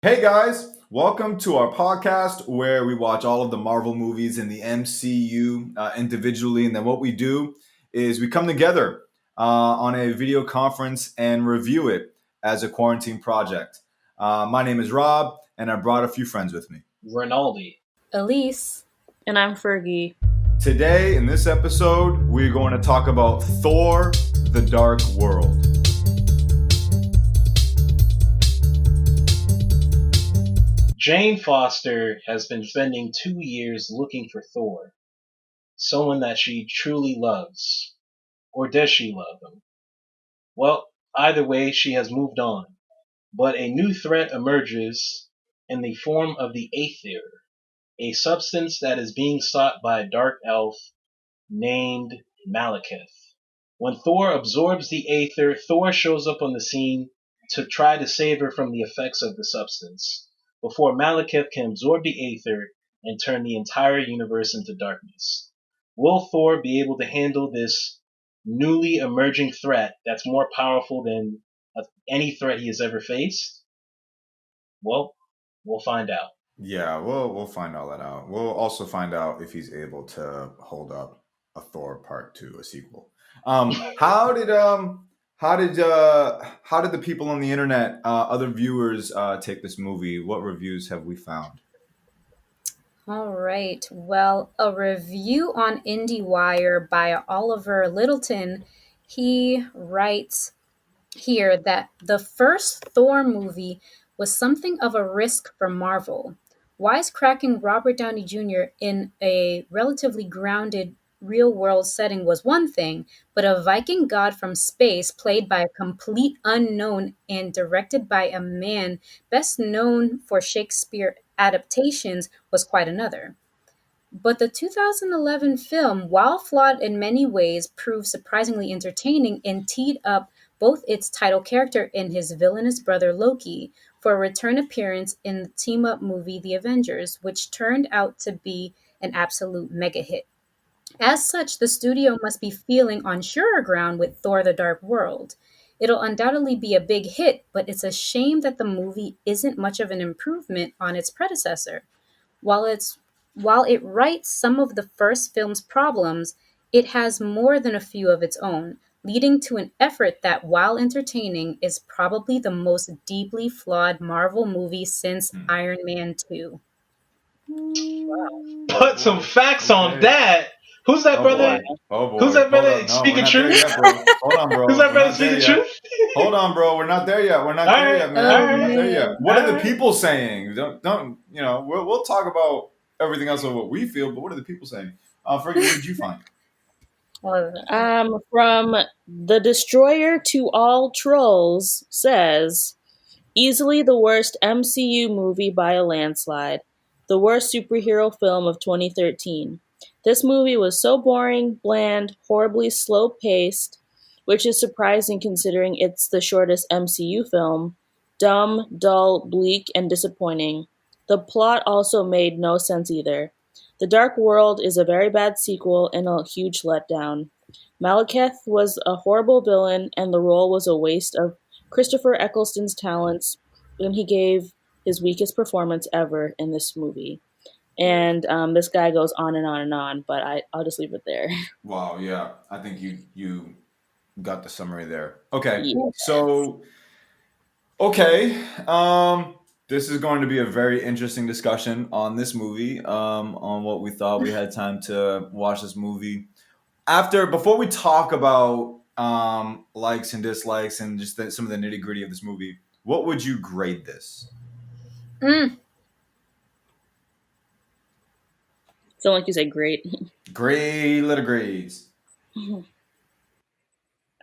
Hey guys, welcome to our podcast where we watch all of the Marvel movies in the MCU individually. And then what we do is we come together on a video conference and review it as a quarantine project. My name is Rob, and I brought a few friends with me. Rinaldi. Elise. And I'm Fergie. Today, in this episode, we're going to talk about Thor, the Dark World. Jane Foster has been spending 2 years looking for Thor, someone that she truly loves. Or does she love him? Well, either way, she has moved on. But a new threat emerges in the form of the Aether, a substance that is being sought by a dark elf named Malekith. When Thor absorbs the Aether, Thor shows up on the scene to try to save her from the effects of the substance, before Malekith can absorb the Aether and turn the entire universe into darkness. Will Thor be able to handle this newly emerging threat that's more powerful than any threat he has ever faced? Well, we'll find out. Yeah, we'll find all that out. We'll also find out if he's able to hold up a Thor Part 2, a sequel. How did the people on the internet, other viewers, take this movie? What reviews have we found? All right. Well, a review on IndieWire by Oliver Littleton. He writes here that the first Thor movie was something of a risk for Marvel. Wisecracking Robert Downey Jr. in a relatively grounded real world setting was one thing, but a Viking god from space played by a complete unknown and directed by a man best known for Shakespeare adaptations was quite another. But the 2011 film, while flawed in many ways, proved surprisingly entertaining and teed up both its title character and his villainous brother Loki for a return appearance in the team up movie The Avengers, which turned out to be an absolute mega hit. As such, the studio must be feeling on surer ground with Thor the Dark World. It'll undoubtedly be a big hit, but it's a shame that the movie isn't much of an improvement on its predecessor. While it's while it rights some of the first film's problems, it has more than a few of its own, leading to an effort that, while entertaining, is probably the most deeply flawed Marvel movie since Iron Man 2. Put some facts on that. Who's that Oh brother? boy. Oh boy. Who's that Hold brother on. No, we're speaking not there truth? yet, bro. Hold on, bro. Who's that We're brother not there speaking yet. truth? Hold on, bro. We're not there yet. We're not All there right, yet, man. all We're not right, there yet. What all are the right. people saying? Don't we'll talk about everything else of what we feel, but what are the people saying? Fergie, what did you find? From The Destroyer to All Trolls says, easily the worst MCU movie by a landslide. The worst superhero film of 2013. This movie was so boring, bland, horribly slow paced, which is surprising considering it's the shortest MCU film. Dumb, dull, bleak, and disappointing. The plot also made no sense either. The Dark World is a very bad sequel and a huge letdown. Malekith was a horrible villain, and the role was a waste of Christopher Eccleston's talents, and he gave his weakest performance ever in this movie. And this guy goes on and on and on, but I'll just leave it there. Wow, yeah. I think you got the summary there. Okay. Yeah. So okay. This is going to be a very interesting discussion on this movie, on what we thought. We had time to watch this movie. Before we talk about likes and dislikes and just some of the nitty gritty of this movie, what would you grade this? Mm, So like you say, great. Gray letter grades.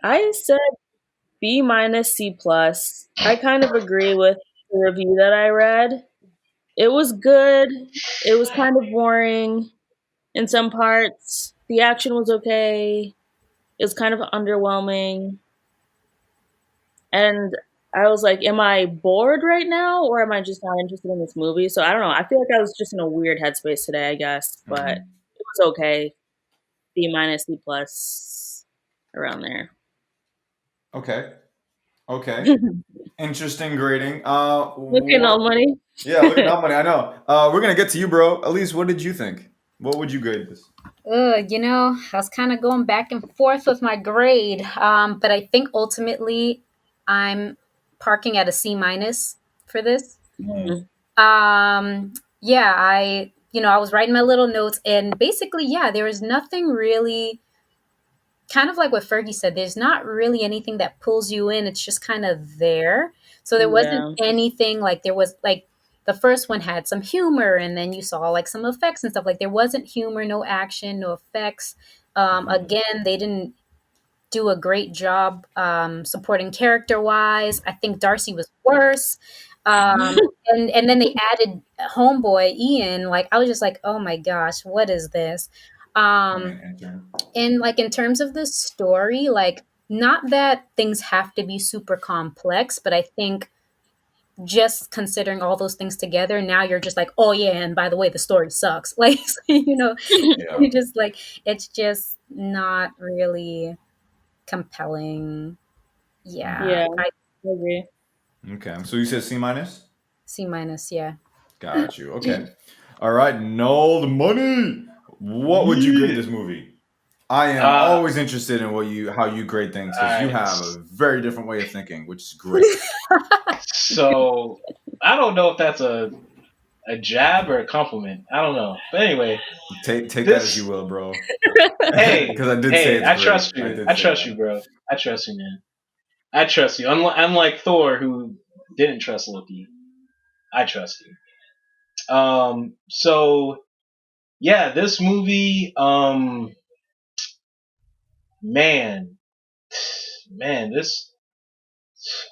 I said B minus C plus. I kind of agree with the review that I read. It was good. It was kind of boring in some parts. The action was okay. It was kind of underwhelming. And I was like, am I bored right now or am I just not interested in this movie? So I don't know. I feel like I was just in a weird headspace today, I guess. But Mhm. it was okay. B minus, C plus, around there. Okay. Okay. Interesting grading. Looking all money. Yeah, look at that money. I know. We're gonna get to you, bro. Elise, what did you think? What would you grade this? I was kind of going back and forth with my grade, but I think ultimately I'm parking at a C minus for this. Hmm. Mm, Yeah, I was writing my little notes, and basically, yeah, there was nothing really, kind of like what Fergie said, there's not really anything that pulls you in. It's just kind of there. So there wasn't yeah. anything like there was like the first one had some humor, and then you saw like some effects and stuff. Like there wasn't humor, no action, no effects. Hmm. Again, they didn't do a great job supporting character wise. I think Darcy was worse. And then they added homeboy Ian. Like I was just like, oh my gosh, what is this? Funny Um, intern. and like in terms of the story, like not that things have to be super complex, but I think just considering all those things together, now you're just like, oh yeah, and by the way, the story sucks. Like Yeah. you just like it's just not really compelling. Yeah, Hmm. Yeah. I I agree. Okay. So you said C minus. C minus. Yeah. Got you. Okay. All right. No the money. What would you grade Yeah. this movie? I am Uh, always interested in how you grade things because you Alright. have a very different way of thinking, which is great. So I don't know if that's a jab or a compliment. I don't know. But anyway, Take that as you this will, bro. hey, Because I did say hey, it's I great. trust I you. did I say trust you, that. bro. I trust you, man. I trust you. Unlike Thor, who didn't trust Loki. I trust you. So yeah, this movie, man, man, this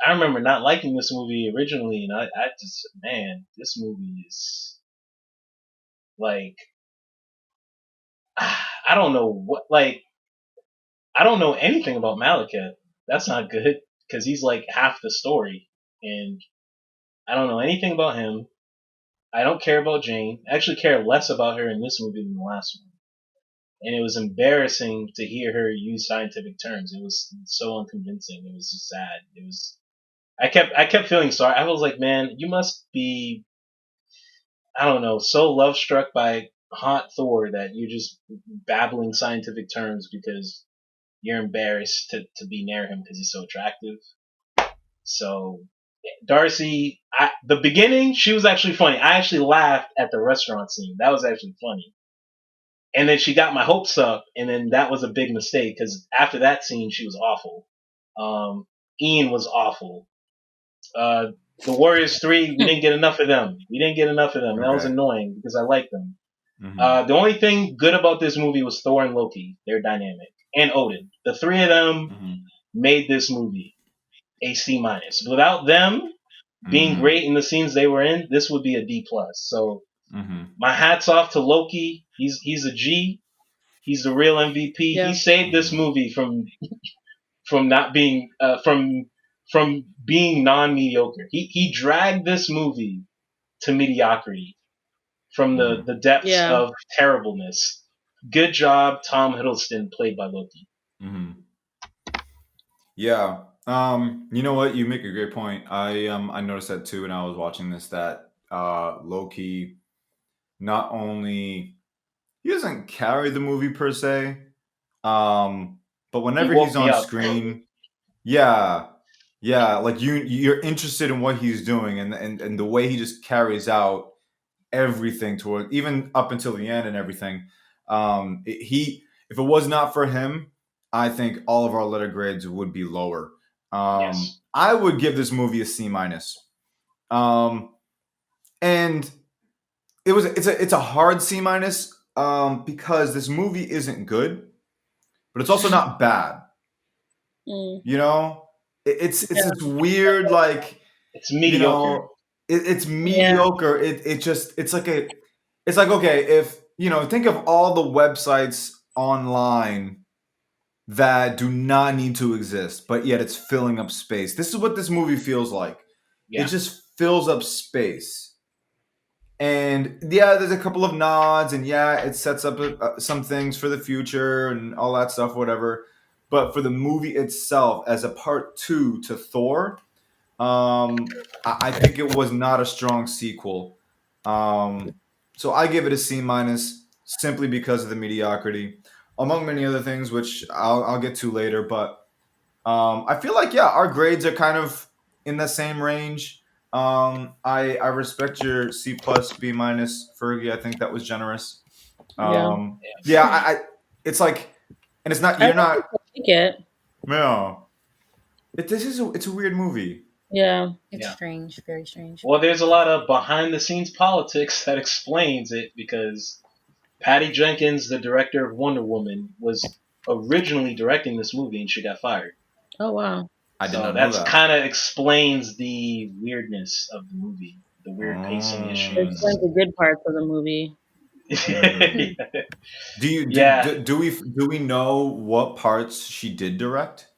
I remember not liking this movie originally, and I just, man, this movie is like, I don't know what, like, I don't know anything about Malekith. That's not good because he's like half the story, and I don't know anything about him. I don't care about Jane. I actually care less about her in this movie than the last one. And it was embarrassing to hear her use scientific terms. It was so unconvincing. It was just sad. It was. I kept feeling sorry. I was like, man, you must be, I don't know, so love struck by hot Thor that you're just babbling scientific terms because you're embarrassed to be near him because he's so attractive. So Darcy, the beginning, she was actually funny. I actually laughed at the restaurant scene. That was actually funny. And then she got my hopes up, and then that was a big mistake because after that scene, she was awful. Um, Ian was awful. Uh, the Warriors 3, we didn't get enough of them. We didn't get enough of them. That was Okay. annoying because I liked them. Hmm. The only thing good about this movie was Thor and Loki. They're dynamic. And Odin. The three of them Hmm. made this movie a C minus. Without them being Hmm. great in the scenes they were in, this would be a D plus. So Hmm. my hats off to Loki. He's a G. He's the real MVP. He Yeah. saved this Hmm. movie from not being from being non mediocre. He dragged this movie to mediocrity from Hmm. the depths Yeah. of terribleness. Good job, Tom Hiddleston, played by Loki. Hmm. Yeah. You know what? You make a great point. I noticed that too when I was watching this that Loki not only he doesn't carry the movie per se, um, but He whenever he's woke me on up. screen, yeah, yeah, like you're interested in what he's doing and the way he just carries out everything toward even up until the end and everything. He if it was not for him, I think all of our letter grades would be lower. Yes. I would give this movie a C minus. Um, and it's a hard C minus because this movie isn't good, but it's also not bad. Mm, You know, it's yeah. this weird like It's you mediocre. know it's Yeah. mediocre. It just it's like okay if think of all the websites online that do not need to exist, but yet it's filling up space. This is what this movie feels like. It Yeah. just fills up space. And yeah, there's a couple of nods, and yeah, it sets up some things for the future and all that stuff, whatever. but for the movie itself, as a part two to Thor, I think it was not a strong sequel. So I give it a C minus simply because of the mediocrity, among many other things, which I'll get to later. But I feel like yeah, our grades are kind of in the same range. I respect your C plus B minus, Fergie. I think that was generous. Yeah. Yeah, I it's like, and it's not I you're don't not. think I like it. No, it's a weird movie. Yeah. It's Yeah. strange, very strange. Well, there's a lot of behind the scenes politics that explains it because Patty Jenkins, the director of Wonder Woman, was originally directing this movie and she got fired. Oh wow. I did So not know that's that. kind of explains the weirdness of the movie, the weird pacing It explains issues. Mm. the good parts of the movie. Mm. Yeah. Do we know what parts she did direct?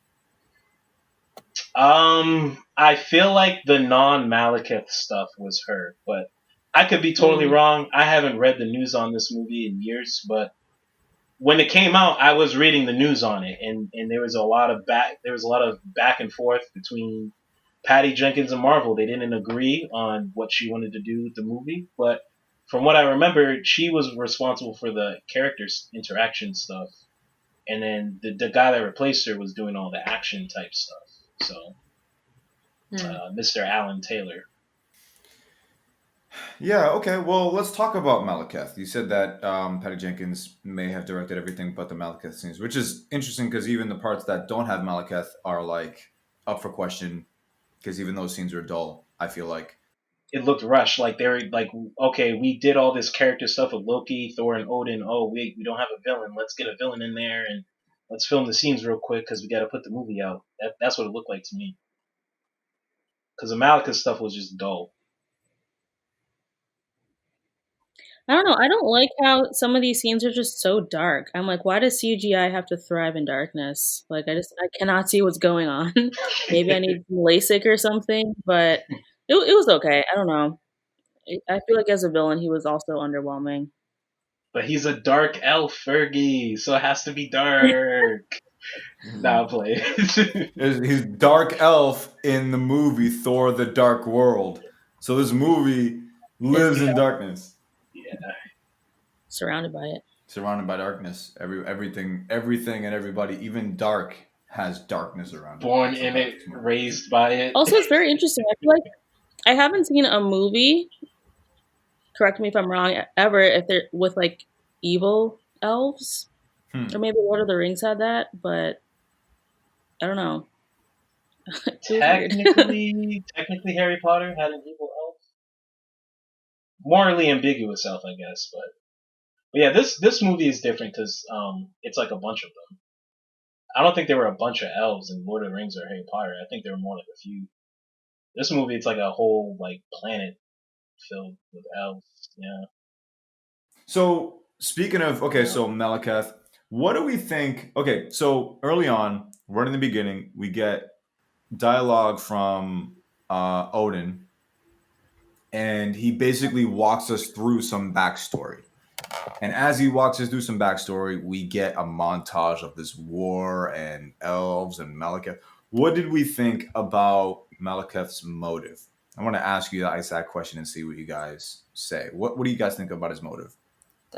I feel like the non Malekith stuff was her, but I could be totally Mm. wrong. I haven't read the news on this movie in years, but when it came out, I was reading the news on it, and there was a lot of back and forth between Patty Jenkins and Marvel. They didn't agree on what she wanted to do with the movie, but from what I remember, she was responsible for the characters interaction stuff, and then the guy that replaced her was doing all the action type stuff. So Hmm. Mr. Alan Taylor. Yeah. Okay. Well, let's talk about Malekith. You said that Patty Jenkins may have directed everything but the Malekith scenes, which is interesting because even the parts that don't have Malekith are like up for question because even those scenes are dull. I feel like. It looked rushed. Like they were like, okay, we did all this character stuff with Loki, Thor, and Odin. Oh, wait, we don't have a villain. Let's get a villain in there and let's film the scenes real quick because we got to put the movie out. That's what it looked like to me. Because the Malekith stuff was just dull. I don't know. I don't like how some of these scenes are just so dark. I'm like, why does CGI have to thrive in darkness? Like, I cannot see what's going on. Maybe I need some LASIK or something, but it was okay. I don't know. I feel like as a villain, he was also underwhelming. But he's a dark elf, Fergie, so it has to be dark. Now I'll play. He's dark elf in the movie Thor: The Dark World. So this movie Is lives he in darkness, Yeah. surrounded by it? surrounded by darkness. Everything, and everybody, even dark, has darkness around it. Born That's in about it, this movie. raised by it. Also, it's very interesting. I feel like I haven't seen a movie, correct me if I'm wrong, ever if they're with like evil elves. Or Hmm. maybe Lord of the Rings had that, but I don't know. It was weird. Technically, Harry Potter had an evil elf. Morally ambiguous elf, I guess, but yeah, this movie is different because it's like a bunch of them. I don't think there were a bunch of elves in Lord of the Rings or Harry Potter. I think there were more like a few. This movie, it's like a whole like planet filled with elves. Yeah. So speaking of okay, so Malekith, what do we think? Okay, so early on, right in the beginning, we get dialogue from Odin, and he basically walks us through some backstory. And as he walks us through some backstory, we get a montage of this war and elves and Malekith. What did we think about Malekith's motive? I want to ask you that question and see what you guys say. What do you guys think about his motive?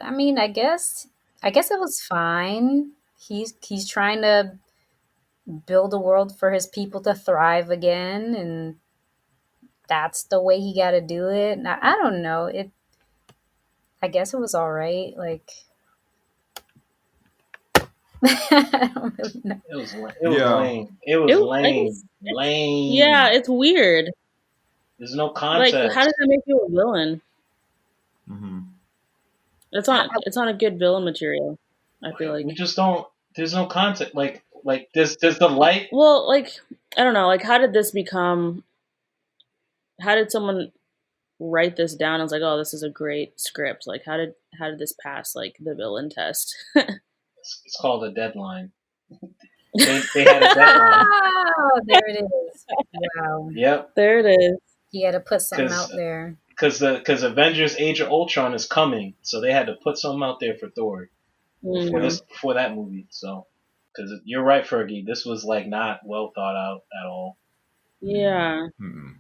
I mean, I guess it was fine. He's trying to build a world for his people to thrive again, and that's the way he got to do it. Now, I don't know. I guess it was all right. Like I don't really know. It was Yeah. lame. It was I lame. guess yeah, Lame. it's weird. There's no Like, how context. does that make you a villain? Hmm. It's not a good villain material. I feel We like. just don't. There's no context. Like this. There's the light. Well, like I don't know. Like, how did this become? How did someone write this down? I was like, oh, this is a great script. Like, how did this pass like the villain test? It's called a deadline. They had a deadline. Oh, there it is. Wow. Yep. There it is. You got to put something Because out there. because Avengers Age of Ultron is coming, so they had to put something out there for Thor Mm. before that movie. So Because you're right, Fergie. This was like not well thought out at all. Yeah. Mm-mm.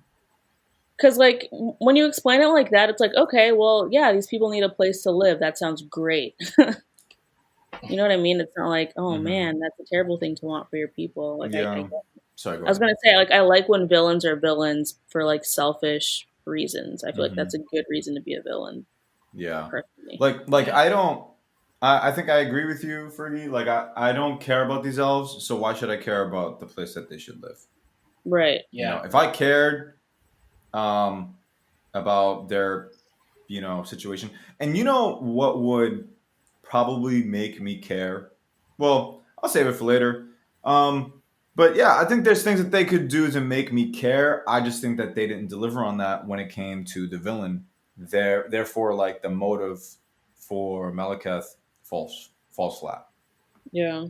Because, like, when you explain it like that, it's like, okay, well, yeah, these people need a place to live. That sounds great. You know what I mean? It's not like, oh Mm-hmm. man, that's a terrible thing to want for your people. Like, Yeah. Sorry, go I was ahead. gonna say, like, I like when villains are villains for like selfish reasons. I feel like Mm-hmm. that's a good reason to be a villain, Yeah. personally. Like Yeah, I don't. I think I agree with you, Fergie. Like I don't care about these elves, so why should I care about the place that they should live? Right. yeah, If I cared, um, about their situation. And what would probably make me care? Well, I'll save it for later. But yeah, I think there's things that they could do to make me care. I just think that they didn't deliver on that when it came to the villain. Therefore, like the motive for Malekith falls flat. Yeah.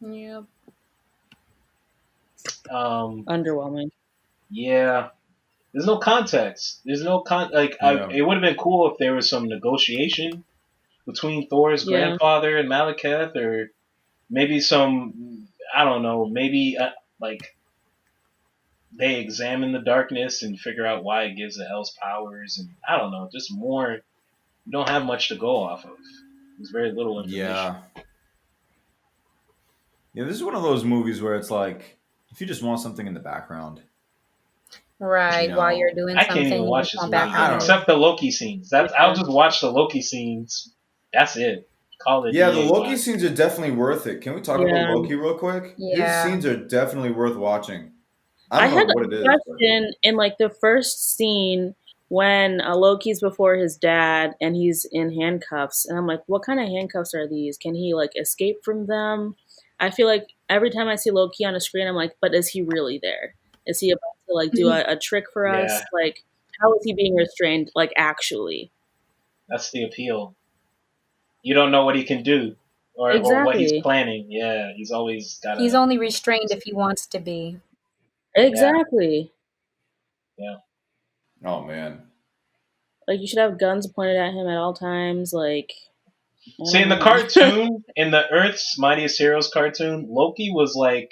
Yep. um, Underwhelming. yeah. There's no context. There's no like. Yeah. It would have been cool if there was some negotiation between Thor's Yeah. grandfather and Malekith, or maybe some. I don't know. Maybe like they examine the darkness and figure out why it gives the elves powers, and I don't know. Just more. You don't have much to go off of. There's very little information. Yeah. Yeah. This is one of those movies where it's like if you just want something in the background, you Right. While you're know, doing I can't something, even you watch just this want movie I background don't know. noise. except the Loki scenes. That's I'll Yeah. just watch the Loki scenes. That's it. Call it Yeah, the EA Loki vibe. scenes are definitely worth it. Can we talk about Yeah. Loki real quick? His Yeah. scenes are definitely worth watching. I I don't know had what a it is, but question in like the first scene when Loki's before his dad and he's in handcuffs, and I'm like, what kind of handcuffs are these? Can he like escape from them? I feel like every time I see Loki on a screen, I'm like, but is he really there? Is he about to like do a trick for Yeah, us? Like, how is he being restrained? Like, actually? that's the appeal. You don't know what he can do or what he's Exactly. planning. Yeah, he's always He's gotta. only restrained if he wants to be. Yeah, Exactly. yeah. oh man. Like, you should have guns pointed at him at all times. Like, I See, don't in the know. cartoon, in the Earth's Mightiest Heroes cartoon, Loki was like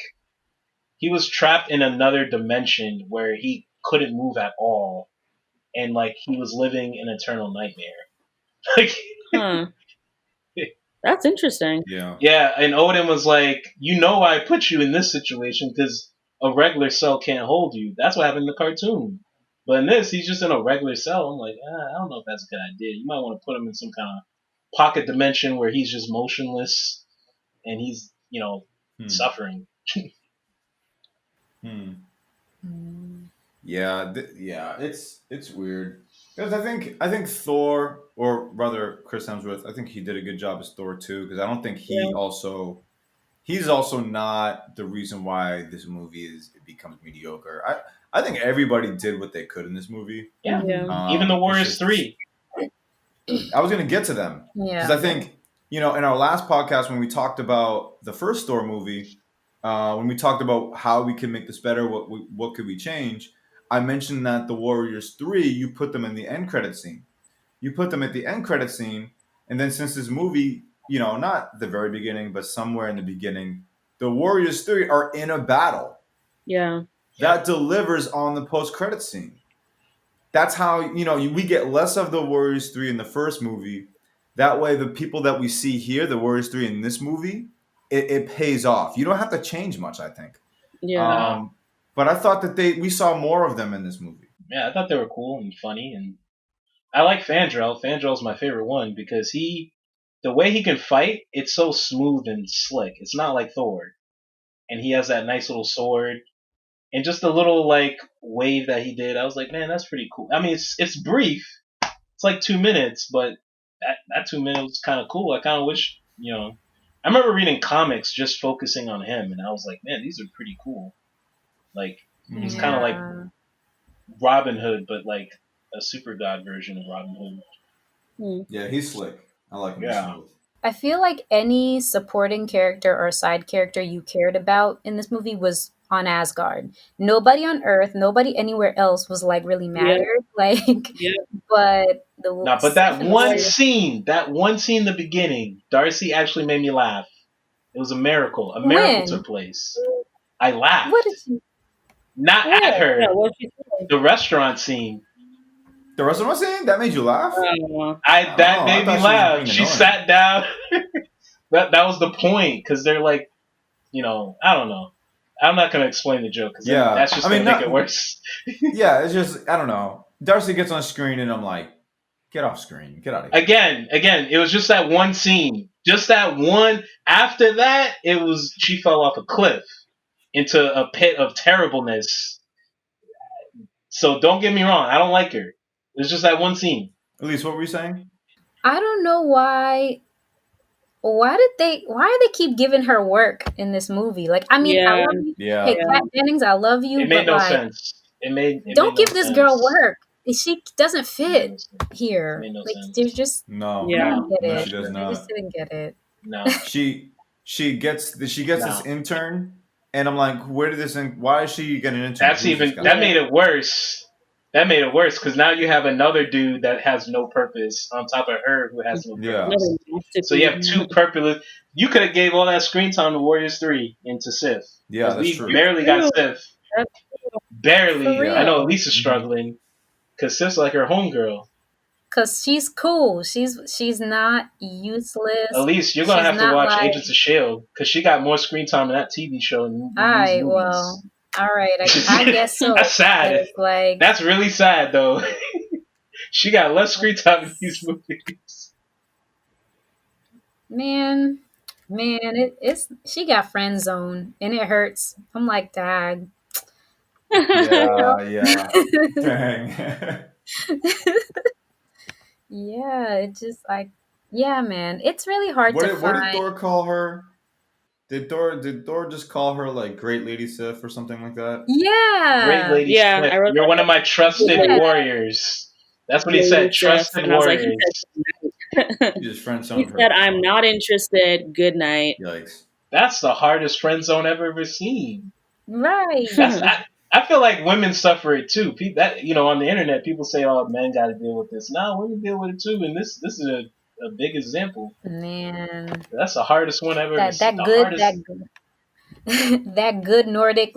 he was trapped in another dimension where he couldn't move at all, and like he was living an eternal nightmare. Like, Huh. That's interesting. Yeah. yeah, and Odin was like, "You know, I put you in this situation because a regular cell can't hold you." That's what happened in the cartoon. But in this, he's just in a regular cell. I'm like, I don't know if that's a good idea. You might want to put him in some kind of pocket dimension where he's just motionless and he's, Hmm. suffering. Hmm. Mm. Yeah. Yeah. It's weird because I think Thor, or rather Chris Hemsworth, I think he did a good job as Thor too. Because I don't think Yeah. he's also not the reason why this movie it becomes mediocre. I think everybody did what they could in this movie. Yeah, Mhm. even the It's Warriors just 3. I was going to get to them because Yeah. I think in our last podcast when we talked about the first Thor movie, when we talked about how we can make this better, what could we change? I mentioned that the Warriors 3, you put them in the end credit scene. You put them at the end credit scene, and then since this movie, not the very beginning, but somewhere in the beginning, the Warriors 3 are in a battle Yeah. Yeah, that delivers on the post credit scene. That's how we get less of the Warriors 3 in the first movie. That way, the people that we see here, the Warriors 3 in this movie, it pays off. You don't have to change much, I think. Yeah. nah, But I thought that we saw more of them in this movie. yeah, I thought they were cool and funny, and I like Fandrel. Fandrel's my favorite one because the way he can fight, it's so smooth and slick. It's not like Thor, and he has that nice little sword, and just the little like wave that he did. I was like, man, that's pretty cool. I mean, it's brief. It's like 2 minutes, but that 2 minutes was kind of cool. I kind of wish, I remember reading comics just focusing on him, and I was like, man, these are pretty cool. Like he's Hmm. kind of like Yeah. Robin Hood, but like a super god version of Robin Hood. Hmm. Yeah, he's slick. I like him. He's Yeah, smooth. I feel like any supporting character or side character you cared about in this movie was on Asgard. Nobody on Earth, nobody anywhere else was like really Yeah. mattered. Like, Yeah. but Nah, but that one scene in the beginning, Darcy actually made me laugh. It was a miracle. A miracle took When? place. I What did laughed. you? Not at What? Yeah, her. what she say? The restaurant scene. The rest of my saying that made you laugh. I don't That know. I made me thought she was laugh. being She annoying. sat down. That was the point because they're like, I don't know. I'm not gonna explain the joke because Yeah, that's just I mean, gonna make not. it worse. Yeah, it's just I don't know. Darcy gets on screen and I'm like, get off screen, get out of here. Again, it was just that one scene. Just that one. After that, she fell off a cliff into a pit of terribleness. So don't get me wrong, I don't like her. It's just that one scene. Elise, what were you saying? I don't know why. Why do they keep giving her work in this movie? Like, I mean, I Yeah, love you. Yeah, Hey, yeah. Kat Dennings, I love you, It made but no like, sense. It don't made no give this girl sense. work. She doesn't It made fit no sense. It here. made no Like, sense. there's just I no, Yeah. don't get no, it. she does I just not. didn't get it. No, She gets this no. intern, and I'm like, where did this? Why is she getting an intern? Who's this guy? That made it worse. That made it worse because now you have another dude that has no purpose on top of her who has no Yeah, purpose. Another So you have two purposeless. You could have gave all that screen time to Warriors 3 into Sif yeah, because that's we true. barely got Sif. That's Barely. For I Yeah, know real. Elisa's struggling because Sif's like her homegirl. Cause she's cool. She's not useless. Elise, you're gonna She's have to not watch like, Agents of Shield because she got more screen time in that TV show than all in these right, movies. well, all right, I guess so. That's sad. Because, like, That's really sad though. She got less screen time in these movies. man, it's she got friend zone and it hurts. I'm like, dag. yeah, yeah. Dang. Yeah, it just like, yeah, man, it's really hard to What did find. Thor call her? Did Thor just call her like Great Lady Sif or something like that? Great Yeah, Lady yeah, Sif, I wrote you're one of my trusted yeah. warriors. That's what he Lady said. Sif, Trusted and I was like, warriors. He just friend he zoned her. said, "I'm not interested. Good night." Yikes. That's the hardest friend zone I've ever seen. Right. I feel like women suffer it too. That on the internet, people say, "Oh, men got to deal with this." No, women deal with it too, and this is a big example. Man, That's the hardest one I've ever seen. that The good hardest. that good Nordic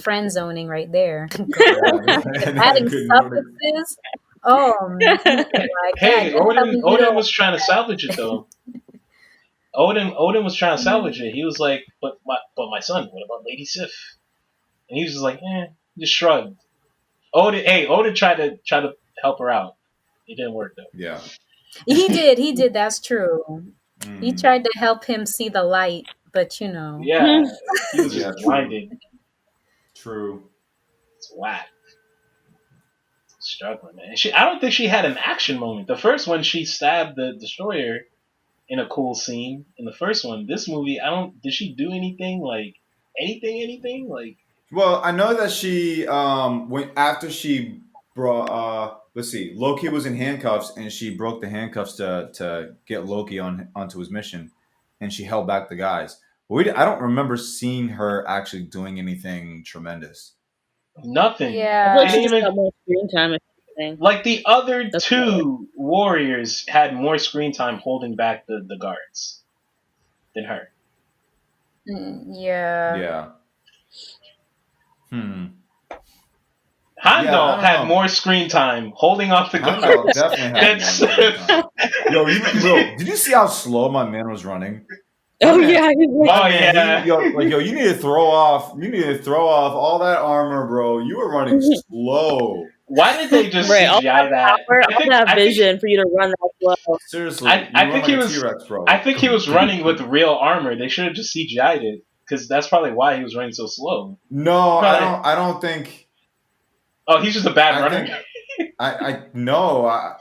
friend zoning right there. That Adding good Nordic. suffixes. Oh man, like that. Hey, Don't tell me you Odin don't. was trying to salvage it though. Odin was trying to salvage it. He was like, but my son, what about Lady Sif? And he was just like, just shrugged. Odin tried to help her out. It didn't work though. Yeah. He did. That's true. He Mm. tried to help him see the light, but Yeah, he was Yeah, just true. blinded. True. It's whack. Struggling, man. I don't think she had an action moment. The first one, she stabbed the destroyer in a cool scene. In the first one, this movie, did she do anything like anything like? Well, I know that she went after she brought let's see, Loki was in handcuffs and she broke the handcuffs to get Loki onto his mission, and she held back the guys. But I don't remember seeing her actually doing anything tremendous. Nothing. I feel Yeah. like she Didn't just even got more screen time. If anything. like the other That's two warriors had more screen time holding back the guards than her. Yeah. Yeah. Hondo Yeah, I don't had know. more screen time holding off the Hondo guards. definitely had That's more screen time. Yo, did you see how slow my man was running? Oh Man, yeah, he was. Oh, man, yeah. you need to throw off all that armor, bro. You were running slow. Why did they just Right, all CGI that? power, all that vision for you to run that slow. Seriously, I you run think like he a was. T-Rex, bro. I think he was running with real armor. They should have just CGI'd it because that's probably why he was running so slow. No, Probably. I don't think. Oh, he's just a bad I runner. think I no,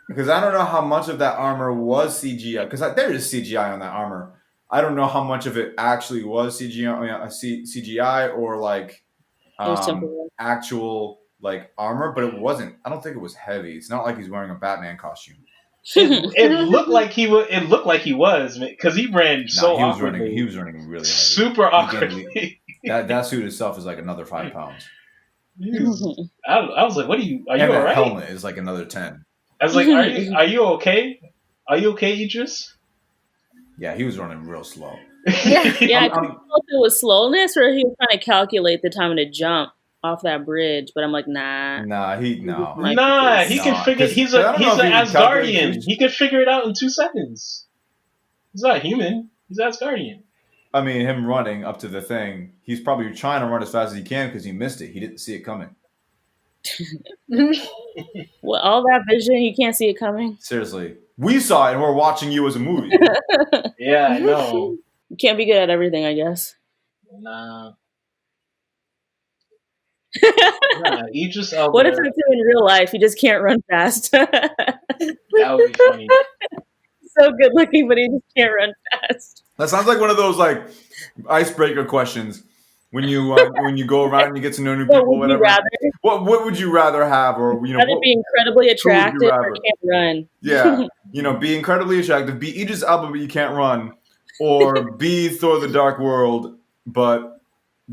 because I don't know how much of that armor was CGI. Because there is CGI on that armor. I don't know how much of it actually was CGI or like It was temporary. actual like armor, but it wasn't. I don't think it was heavy. It's not like he's wearing a Batman costume. It looked like he was. It looked like he was because he ran so he was awkwardly. running. He was running really heavy. Super awkwardly. That suit itself is like another 5 pounds. I was like, "What are you? Are you And that alright?" helmet is like another 10. I was like, are you okay? Are you okay, Idris? Yeah, he was running real slow. Yeah, I I'm, couldn't I'm tell if it was slowness or he was trying to calculate the time to jump off that bridge. But I'm like, nah. nah, he He just no, might Nah, he because can no, figure. because I don't know He's if an he can calculate. Asgardian. He can figure it out in 2 seconds. He's not human. He's Asgardian. I mean, him running up to the thing, he's probably trying to run as fast as he can because he missed it. He didn't see it coming. well, all that vision, you can't see it coming. Seriously, we saw it and we're watching you as a movie. Yeah, I know. You can't be good at everything, I guess. Nah, nah. Idris What if Elba. that's him in real life? He just can't run fast. So That would be funny. good looking, but he just can't run fast. That sounds like one of those like icebreaker questions when you go around and you get to know new What people, would you whatever. rather? What would you rather have, or Rather be incredibly who would you attractive or rather? can't run? Yeah, be incredibly attractive, be Idris Elba but you can't run, or be Thor: The Dark World but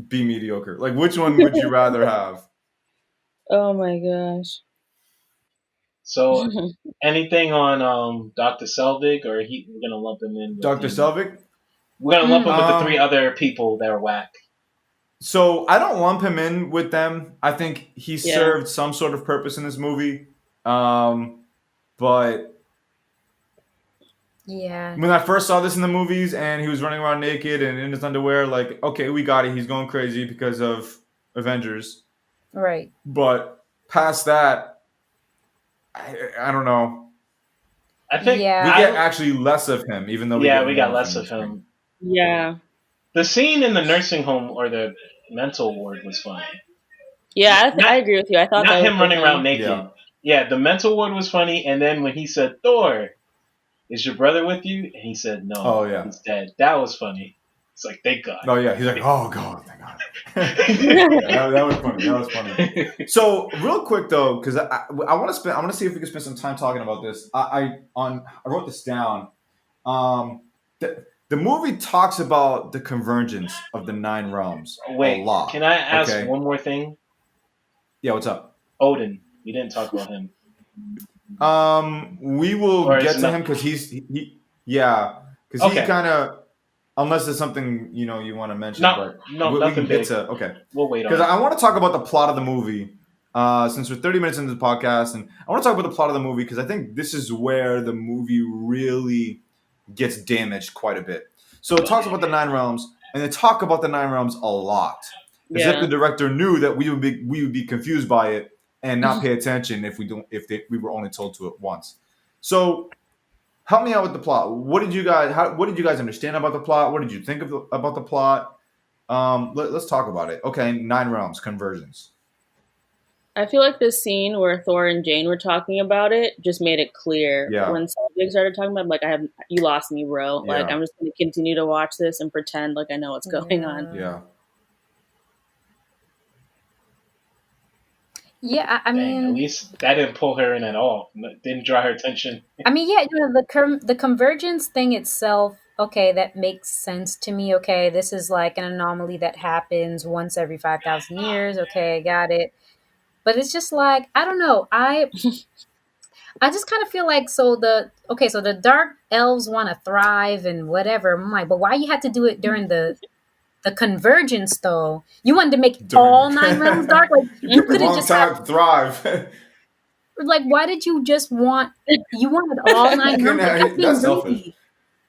be mediocre. Like which one would you rather have? Oh my gosh. So, anything on Dr. Selvig, or we're gonna lump him in with Dr. the Selvig? we're gonna lump him with the three Um, other people that are whack. so I don't lump him in with them. I think he Yeah. served some sort of purpose in this movie. But Yeah. when I first saw this in the movies and he was running around naked and in his underwear, like, okay, we got it. He's going crazy because of Avengers. Right. But past that, I don't know. I think We Yeah. get actually less of him, even though we yeah, get we more got of him less on of screen. him. Yeah. The scene in the nursing home or the mental ward was funny. Yeah, I Not agree with you. I thought not that was him so running around funny. naked. Yeah. Yeah, the mental ward was funny, and then when he said, "Thor, is your brother with you?" and he said, "No, Oh, yeah. he's dead." That was funny. It's like, thank God. Oh, yeah. He's like, oh, God, thank God. Yeah, that was funny. That was funny. So, real quick though, because I want to see if we can spend some time talking about this. I wrote this down. The movie talks about the convergence of the nine realms a Wait, lot. can I ask Okay. one more thing? Yeah. What's up? Odin. We didn't talk about him. We will Or is get it to not? him because yeah, because he Okay. kind of, unless there's something you want to mention, No, but no, we nothing can get big. to okay. We'll wait on Because it. I want to talk about the plot of the movie, since we're 30 minutes into the podcast, and I want to talk about the plot of the movie because I think this is where the movie really gets damaged quite a bit. So it talks about the nine realms, and they talk about the nine realms a lot, as if the Yeah. director knew that we would be confused by it and not pay attention if we were only told to it once. So help me out with the plot. What did you guys understand about the plot? What did you think about the plot? Let's talk about it. Okay, nine realms conversions. I feel like this scene where Thor and Jane were talking about it just made it clear. Yeah, When Selvig started talking about it, I'm like, you lost me, bro. Like, yeah, I'm just going to continue to watch this and pretend like I know what's going on. Yeah. yeah. Yeah. I Dang, at mean, least that didn't pull her in at all. Didn't draw her attention. yeah, the convergence thing itself, okay, that makes sense to me. Okay, this is like an anomaly that happens once every 5,000 years. Okay, I got it. But it's just like, I don't know. I just kind of feel like, so the dark elves want to thrive and whatever. I'm like, but why you had to do it during the convergence though? You wanted to make all nine realms dark? Like you The could have wrong just had, time to thrive. like, why did you just want, you wanted all You nine couldn't realms? Like, that's being that's selfish. greedy.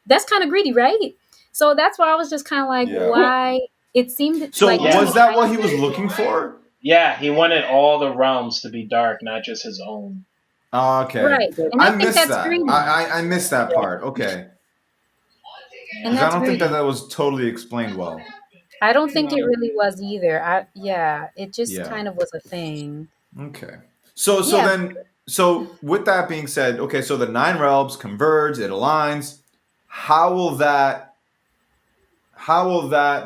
That's kind of greedy, right? So that's why I was just kind of like, Yeah. why it seemed So like to Yeah. me, was that what he was looking for? Yeah, he wanted all the realms to be dark, not just his own. Okay, right. And I I think missed that's that. greedy. I missed that part. Okay, And because I that's don't think that greedy. was totally explained well. I don't think it No. really was either. Yeah, it just Yeah. kind of was a thing. Okay. So Yeah. then with that being said, okay, so the nine realms converge, it aligns. How will that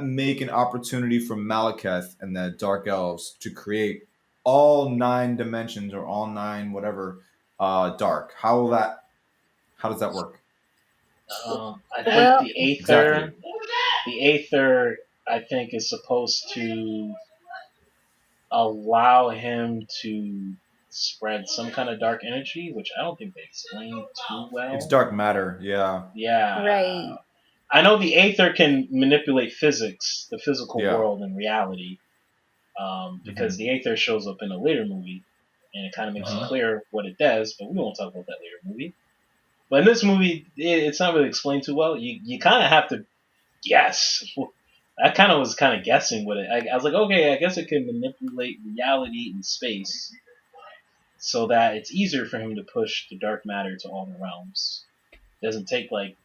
make an opportunity for Malekith and the Dark Elves to create all nine dimensions or all nine whatever dark? How does that work? I think Well, Exactly. the Aether, I think, is supposed to allow him to spread some kind of dark energy, which I don't think they explain too It's well. dark matter. Yeah. Yeah. Right. I know the Aether can manipulate physics, the physical Yeah. world and reality, because the Aether shows up in a later movie, and it kind of makes it Mhm. clear what it does, but we won't talk about that later movie. But in this movie, it's not really explained too well. You kind of have to guess. I kind of was kind of guessing what it. I was like, okay, I guess it can manipulate reality in space, so that it's easier for him to push the dark matter to all the realms. It doesn't take like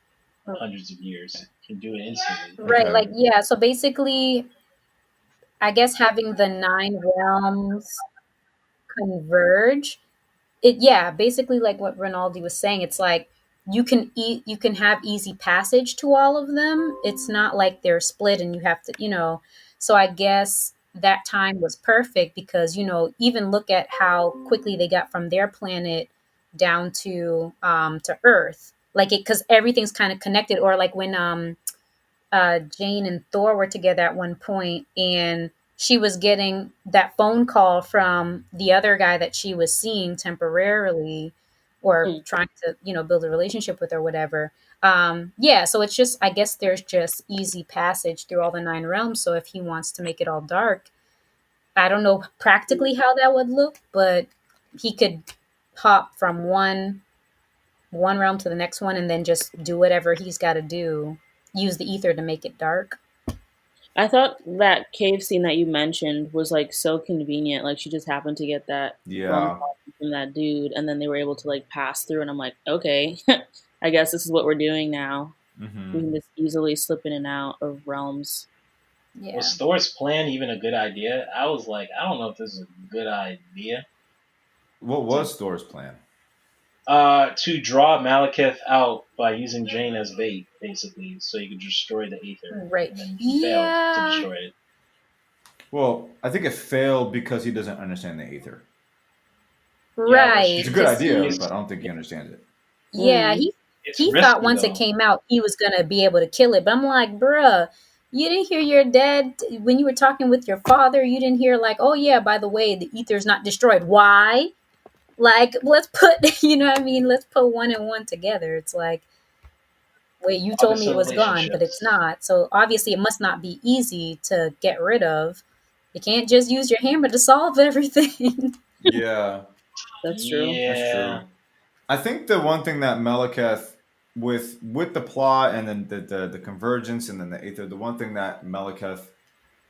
hundreds of years. He can do it instantly. Right. Okay. Like, yeah. So basically, I guess having the nine realms converge, it, yeah, basically like what Rinaldi was saying, it's like you can have easy passage to all of them. It's not like they're split and you have to, so I guess that time was perfect because, even look at how quickly they got from their planet down to Earth. Like it, because everything's kind of connected. Or like when Jane and Thor were together at one point, and she was getting that phone call from the other guy that she was seeing temporarily, or Mm. trying to, build a relationship with or whatever. Yeah, so it's just, I guess there's just easy passage through all the nine realms. So if he wants to make it all dark, I don't know practically how that would look, but he could hop from one realm to the next one and then just do whatever he's got to do, use the ether to make it dark. I thought that cave scene that you mentioned was like so convenient. Like she just happened to get that phone Yeah. call from that dude, and then they were able to like pass through. And I'm like, okay, I guess this is what we're doing now. We Mhm. can just easily slip in and out of realms. Yeah. Was Thor's plan even a good idea? I was like, I don't know if this is a good idea What to was Thor's plan? draw Malekith out by using Jane as bait, basically, so you could destroy the Aether, Right. and then he failed to Yeah. destroy it. Well, I think it failed because he doesn't understand the Aether. Yeah, but It's Right. a good Because idea, he, but I don't think he understands it. yeah, Mm. it's he thought risky once it though. came out, he was gonna be able to kill it. But I'm like, bruh, you didn't hear your dad when you were talking with your father. You didn't hear like, oh yeah, by the way, the ether's not destroyed. Why? Like, let's put, you know what I mean? Let's put one and one together. It's like, wait, you told me Opposite it was gone, but it's relationships. not. So obviously, it must not be easy to get rid of. You can't just use your hammer to solve everything. Yeah, That's true. that's Yeah. true. I think the one thing that Meliketh, with the plot and then the convergence and then the Aether, the one thing that Meliketh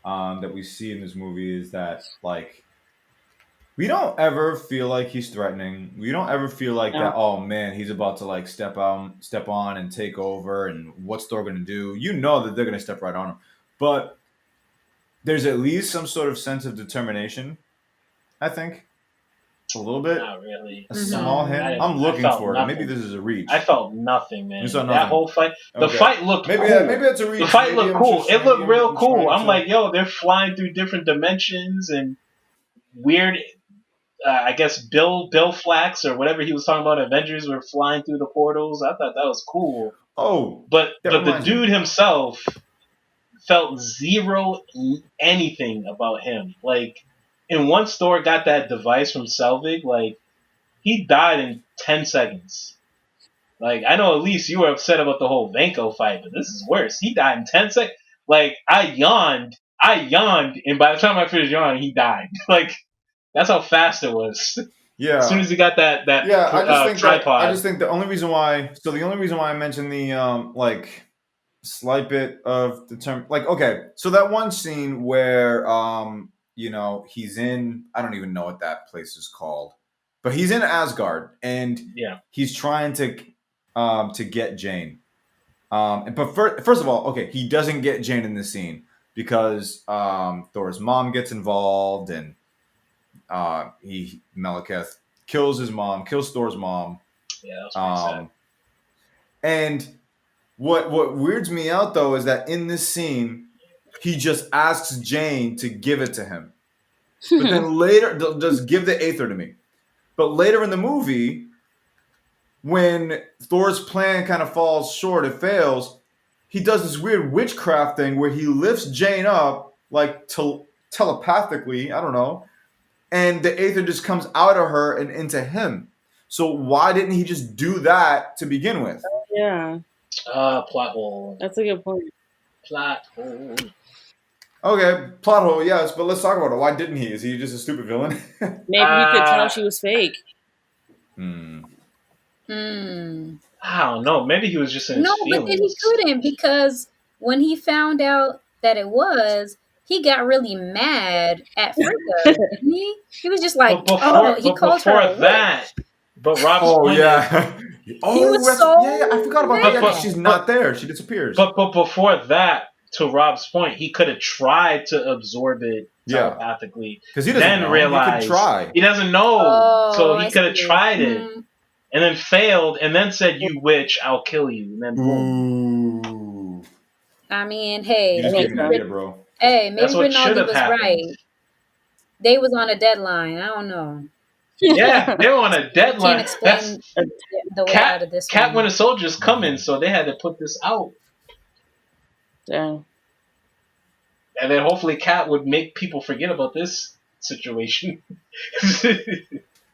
that we see in this movie is that like we don't ever feel like he's threatening. We don't ever feel like No, that. Oh man, he's about to like step on, and take over. And what's Thor going to do? You know that they're going to step right on him. But there's at least some sort of sense of determination. I think a little bit, Not really. a small No, I hint. Mm-hmm. didn't. I'm I looking felt for it. Maybe nothing. this is a I reach. felt nothing, You man. saw That nothing. whole fight, the Okay, fight looked maybe cool. it's a The reach. fight Maybe looked I'm cool. just It maybe looked real I'm cool. trying I'm to. like, yo, they're flying through different dimensions and weird. I guess Bill Flax or whatever he was talking about. Avengers were flying through the portals. I thought that was cool. Oh, that But the reminds me. dude himself felt zero anything about him. Like, and once Thor got that device from Selvig, like he died in 10 seconds. Like, I know at least you were upset about the whole Vanko fight, but this is worse. He died in 10 seconds. Like, I yawned, and by the time I finished yawning, he died. Like, that's how fast it was. As soon Yeah, as he got that yeah. I tripod, just think the only reason why. So the only reason why I mentioned the like slight bit of the term, like, okay, so that one scene where he's in, I don't even know what that place is called, but he's in Asgard and yeah, he's trying to get Jane. But first of all, okay, he doesn't get Jane in this scene because Thor's mom gets involved, and he Malekith kills his mom, kills Thor's mom. yeah, that was pretty sad. um, and what weirds me out though is that in this scene, he just asks Jane to give it to him, but then later just give the Aether to me. But later in the movie, when Thor's plan kind of falls short, it fails. He does this weird witchcraft thing where he lifts Jane up like telepathically, I don't know, and the Aether just comes out of her and into him. So why didn't he just do that to begin with? Yeah, Plot hole. that's a good point. Plot hole. Okay, plot hole, yes, but let's talk about it. Why didn't he? Is he just a stupid villain? Maybe he could tell she was fake. Hmm. I don't know. Maybe he was just in his No, but then he feelings. couldn't because when he found out that it was, he got really mad at Frigga, didn't he? He was just like, oh, he called her a witch. that. But Rob's Oh point yeah. He Oh, was that's, so yeah, I forgot about that. Yeah, 'cause she's not there. She disappears. but before that, to Rob's point, he could have tried to absorb it telepathically. Because he doesn't Then know. realized He could try. he doesn't know, Oh, so he I could have see. tried it and then failed, and then said, "You witch, I'll kill you." And then boom. Ooh. I mean, hey, You just makes gave me an idea, bro. maybe That's what should Rinaldi have was happened. right. They was on a deadline. I don't know. Yeah, they were on a deadline. Can't explain the way out of this Cat one. Winter Soldier's coming, so they had to put this out. Dang. And then hopefully Cat would make people forget about this situation.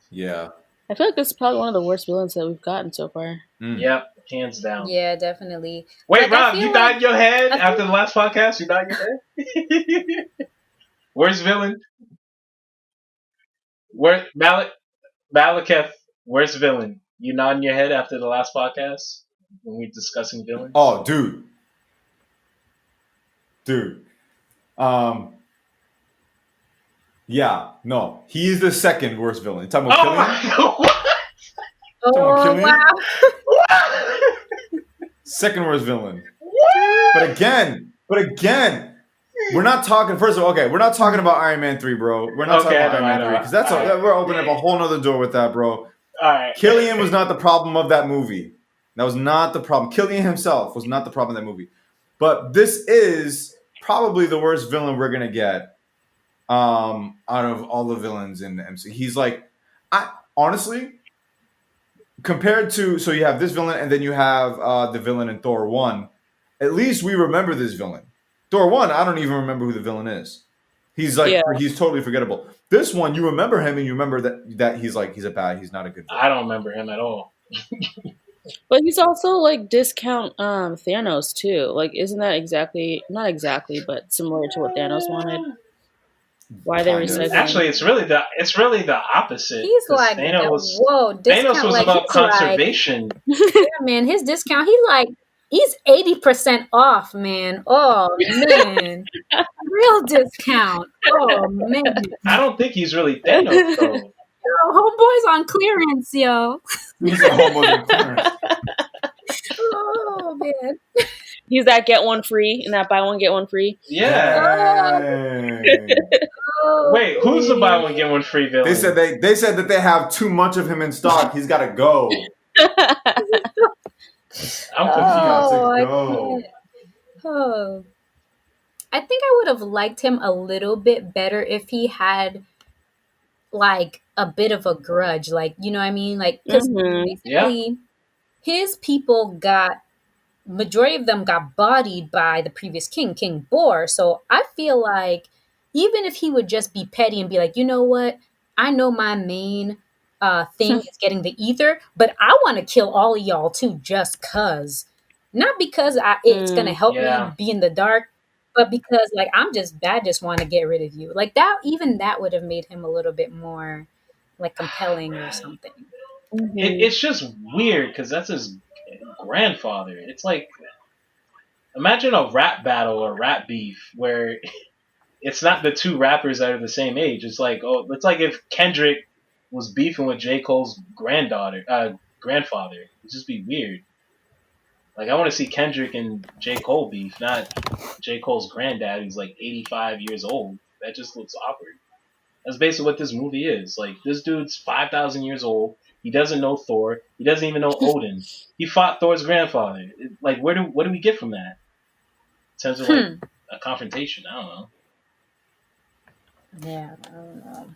Yeah. I feel like this is probably one of the worst villains that we've gotten so far. Yep, hands down. Yeah, definitely. Wait, Like, I Rob, feel you dyed like- your head I feel- after the last podcast? You dyed your head? Where's villain? Where Malekith, where's villain? You nodding your head after the last podcast when we discussing villains? Oh, dude. Yeah, no. He's the second worst villain. You talking about Oh my Killian? god! What? Oh, Killian? wow. Second worst villain. What? But again, we're not talking. First of all, okay, we're not talking about Iron Man 3, bro. We're not talking about Iron Man 3 because that's we're opening up a whole nother door with that, bro. All right. Killian was not the problem of that movie. That was not the problem. Killian himself was not the problem of that movie. But this is probably the worst villain we're gonna get out of all the villains in the MCU. He's like, honestly, compared to, so you have this villain and then you have the villain in Thor 1. At least we remember this villain. Thor 1, I don't even remember who the villain is. He's like, he's totally forgettable. This one, you remember him and you remember that he's like, he's not a good villain. I don't remember him at all. But he's also like discount Thanos too. Like, isn't that not exactly, but similar to what Thanos wanted? Why they recycling? Actually, it's really the opposite. He's like, Thanos, whoa, discount. Thanos was like, about conservation. Like, yeah, man, his discount. He's 80% off, man. Oh man, real discount. Oh man. I don't think he's really Thanos though. Yo, homeboy's on clearance, yo. He's a homeboy on clearance. Oh man. He's that get one free and that buy one get one free. Yeah. Oh, wait, who's the buy one get one free villain? They said that they have too much of him in stock. He's got to go. I'm confused. Oh, I think I would have liked him a little bit better if he had like a bit of a grudge, like, you know what I mean, like, because basically his people majority of them got bodied by the previous King Bor. So I feel like even if he would just be petty and be like, you know what, I know my main thing is getting the ether, but I want to kill all of y'all too, just cause. Not because it's gonna help me be in the dark, but because like I just want to get rid of you. Like that, even that would have made him a little bit more like compelling or something. It's just weird because that's his grandfather. It's like, imagine a rap battle or rap beef where it's not the two rappers that are the same age. It's like, it's like if Kendrick was beefing with J. Cole's grandfather. It'd just be weird. Like, I want to see Kendrick and J. Cole beef, not J. Cole's granddad who's like 85 years old. That just looks awkward. That's basically what this movie is. Like, this dude's 5,000 years old. He doesn't know Thor. He doesn't even know Odin. He fought Thor's grandfather. Like, what do we get from that? In terms of like a confrontation, I don't know. Yeah, I don't know.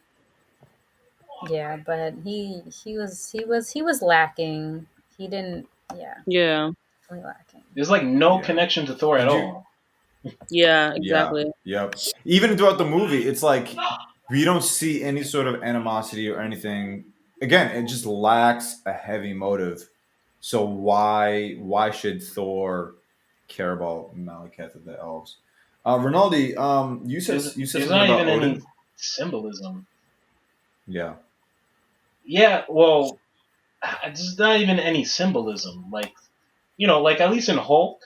Yeah, but he was lacking. He didn't. Yeah, definitely lacking. There's like no connection to Thor at all. Yeah, exactly. Yep. Even throughout the movie, it's like we don't see any sort of animosity or anything. Again, it just lacks a heavy motive. So why should Thor care about Malekith of the elves? Rinaldi, you said There's something not about even any Odin. symbolism. Yeah. Yeah, well, there's not even any symbolism. Like, like at least in Hulk,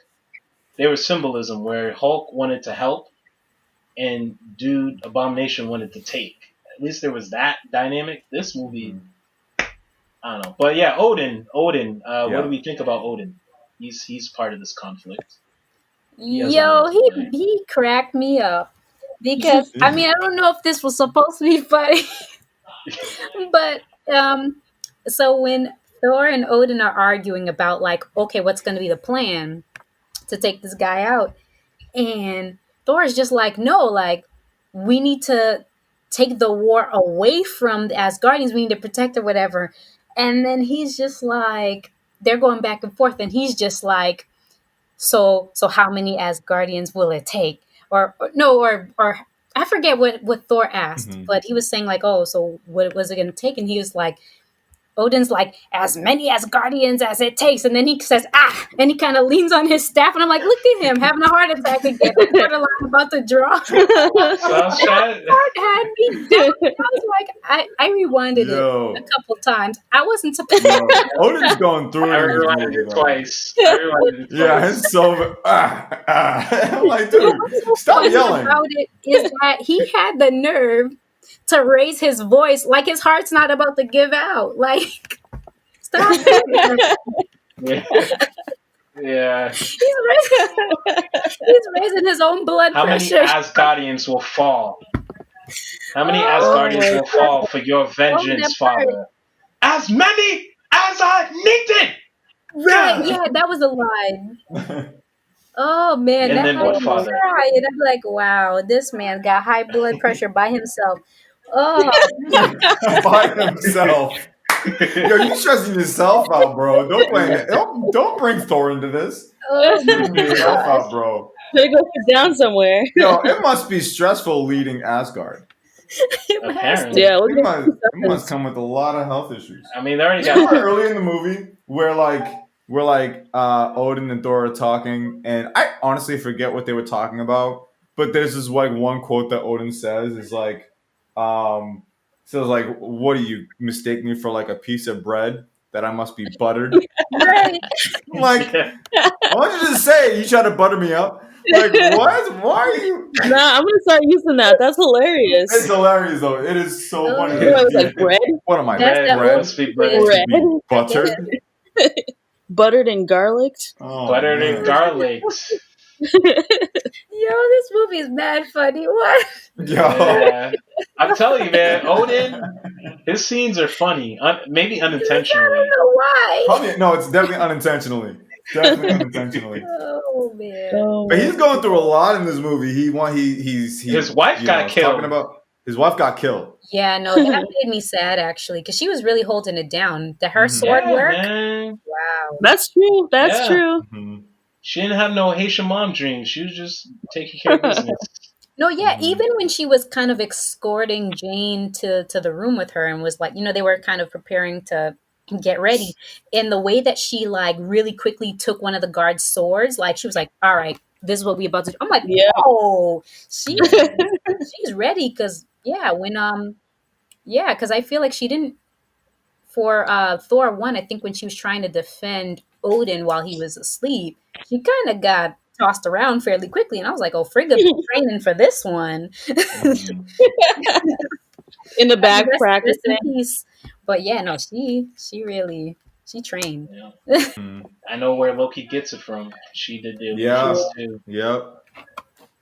there was symbolism where Hulk wanted to help and Dude Abomination wanted to take. At least there was that dynamic. This movie, Mhm. I don't know. But yeah, Odin. What do Yeah. we think about Odin? He's part of this conflict. He has a role Yo, to play. he cracked me up because I mean I don't know if this was supposed to be funny, but so when Thor and Odin are arguing about like, okay, what's going to be the plan to take this guy out, and Thor is just like, no, like we need to take the war away from the Asgardians. We need to protect or whatever. And then he's just like, they're going back and forth, and he's just like, so how many Asgardians will it take? Or no, or I forget what Thor asked, Mhm. but he was saying like, oh, so what was it going to take? And he was like, Odin's like, as many as guardians as it takes. And then he says, ah, and he kind of leans on his staff. And I'm like, look at him having a heart attack again. I'm borderline about to draw. So I was trying. That had me down. I was like, I rewinded it a Yo, couple times. I wasn't supposed to. yo, Odin's going through I it in this rewinded movie, it though. twice. I rewinded it Yeah, twice. it's so. I'm like, But dude, what's so stop funny yelling. about it is that he had the nerve to raise his voice like his heart's not about to give out. Like, stop it. Yeah. Yeah. He's raising his own blood How many pressure. Asgardians will fall? How many Oh, Asgardians will fall for your vengeance, that part. Father? As many as are needed! Right, yeah, that was a line. Oh man, And that then had what, me Father? crying. I'm like, wow, this man got high blood pressure by himself. Oh, By himself. Yo, you stressing yourself out, bro. Don't blame it. Don't bring Thor into this. oh You're my stressing yourself gosh. out, bro. They go sit down somewhere. Yo, it must be stressful leading Asgard. It has to. Apparently. Yeah, look It must come with a lot of health issues. I mean, they already You know, got. early in the movie where Odin and Thor are talking, and I honestly forget what they were talking about. But there's this like one quote that Odin says is like, says like, "What do you mistake me for like a piece of bread that I must be buttered?" Right. I'm like, Yeah. I want you to say you try to butter me up. Like what? Why are you? Nah, I'm gonna start using that. That's hilarious. It's hilarious though. It is so funny. Oh, What, I was like bread? What am I? that's Bread, that bread? old must be English. bread. Bread? Be buttered? Buttered and garlicked? Oh, Buttered man. and garlic. Yo, this movie is mad funny. What? Yo. Yeah. I'm telling you, man, Odin, his scenes are funny. Maybe I unintentionally. don't know why. Probably no. It's definitely unintentionally. Definitely unintentionally. Oh man. Oh, But he's going through a lot in this movie. He's His wife you got know, killed. Talking about his wife got killed. Yeah, no, that made me sad actually, because she was really holding it down. Her Mhm. sword Yeah, work. man. Wow. that's true. That's Yeah. true. Mhm. She didn't have no Haitian mom dreams. She was just taking care of business. No, yeah, Mhm. even when she was kind of escorting Jane to the room with her and was like, they were kind of preparing to get ready. And the way that she like really quickly took one of the guard's swords, like she was like, all right, this is what we about to do. I'm like, Yeah. oh, she's Mhm. ready because because I feel like she didn't for Thor 1, I think when she was trying to defend Odin while he was asleep, she kind of got tossed around fairly quickly. And I was like, oh, Frigga been training for this one. Mhm. In the back Rest in practicing. peace. But yeah, no, she trained. Yeah. Mhm. I know where Loki gets it from. She did the Yeah. illusions too. Yep.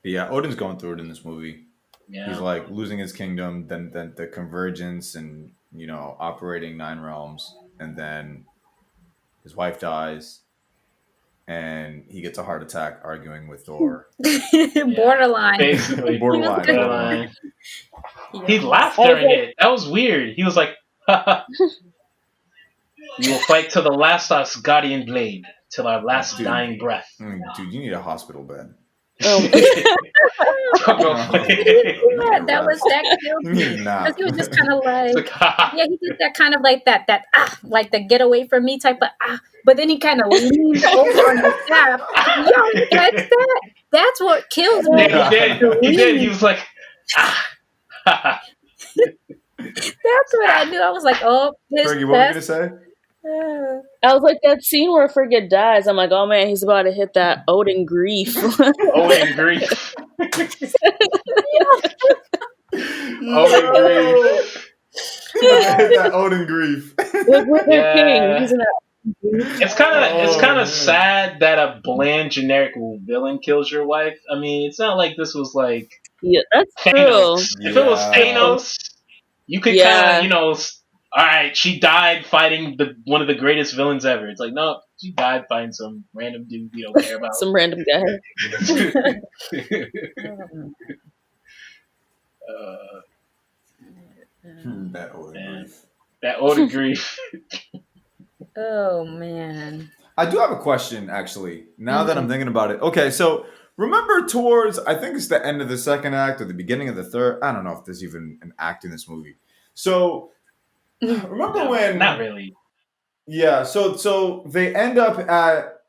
But yeah, Odin's going through it in this movie. Yeah. He's like losing his kingdom, then the convergence, and operating 9 realms, and then his wife dies, and he gets a heart attack arguing with Thor. Borderline. Basically. Borderline. Borderline. Yeah. He laughed I was during like- it. That was weird. He was like, "We will fight to the last Asgardian blade, till our last Dude. dying breath." Dude, you need a hospital bed. Um, Don't go He play. You need a that rest. killed You need a me because nap. he was just kind of It's like, like, ha. yeah, he did that kind of like that like the get away from me type of but then he kind of leaned over on the staff. Yo, that's that. That's what kills Yeah, me. he did. The He did. He lean. was like, ah. That's what I knew. I was like, oh, his Fergie, what were you chest. gonna say? I was like that scene where Frigga dies. I'm like, oh man, he's about to hit that Odin grief. Odin grief. Odin Yo, grief. you about to hit that Odin grief. With Wicked King, Yeah. he's in that grief. It's kind of man. sad that a bland generic villain kills your wife. I mean, it's not like this was like Yeah, that's true. Thanos. If it was Yeah. Thanos, you could kind Yeah. of, all right, she died fighting one of the greatest villains ever. It's like, no, she died fighting some random dude you don't care about. Some random guy. That Odin Man. grief. That Odin grief. Oh man. I do have a question, actually. Now that I'm thinking about it. Okay, so remember towards, I think it's the end of the second act or the beginning of the third. I don't know if there's even an act in this movie. So remember No, when? not really. Yeah. So they end up at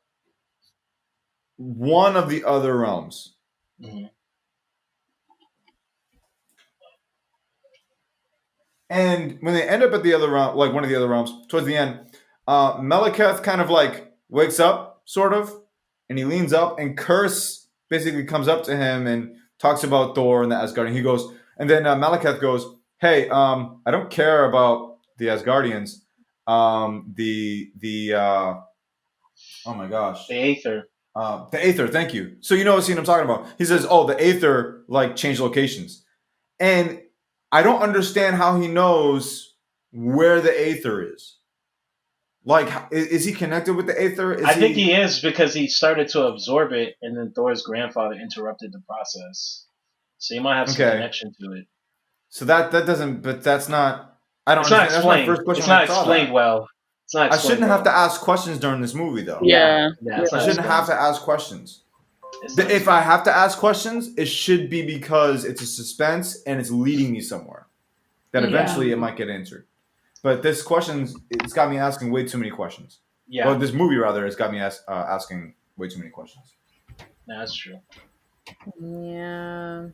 one of the other realms. Mhm. And when they end up at the other realm, like one of the other realms, towards the end, Meleketh kind of like wakes up, sort of, and he leans up, and Curse basically comes up to him and talks about Thor and the Asgardian. He goes, and then Malekith goes, "Hey, I don't care about the Asgardians. Oh my gosh, The Aether. the Aether. Thank you. So you know what scene I'm talking about? He says, "Oh, the Aether like changed locations," and I don't understand how he knows where the Aether is. Like, is he connected with the Aether? I think he is because he started to absorb it, and then Thor's grandfather interrupted the process. So he might have some Okay. connection to it. So that doesn't. But that's not. I don't It's not understand. That's my explained. first question It's when not I saw explained that. well. It's not I explained shouldn't well. have to ask questions during this movie, though. Yeah, I it's not shouldn't explained. have to ask questions. It's not If I have to ask questions, it should be because it's a suspense and it's leading me somewhere that Yeah. eventually it might get answered. But this questions, it's got me asking way too many questions. Yeah, Well, this movie rather has got me asking way too many questions. that's true. Yeah.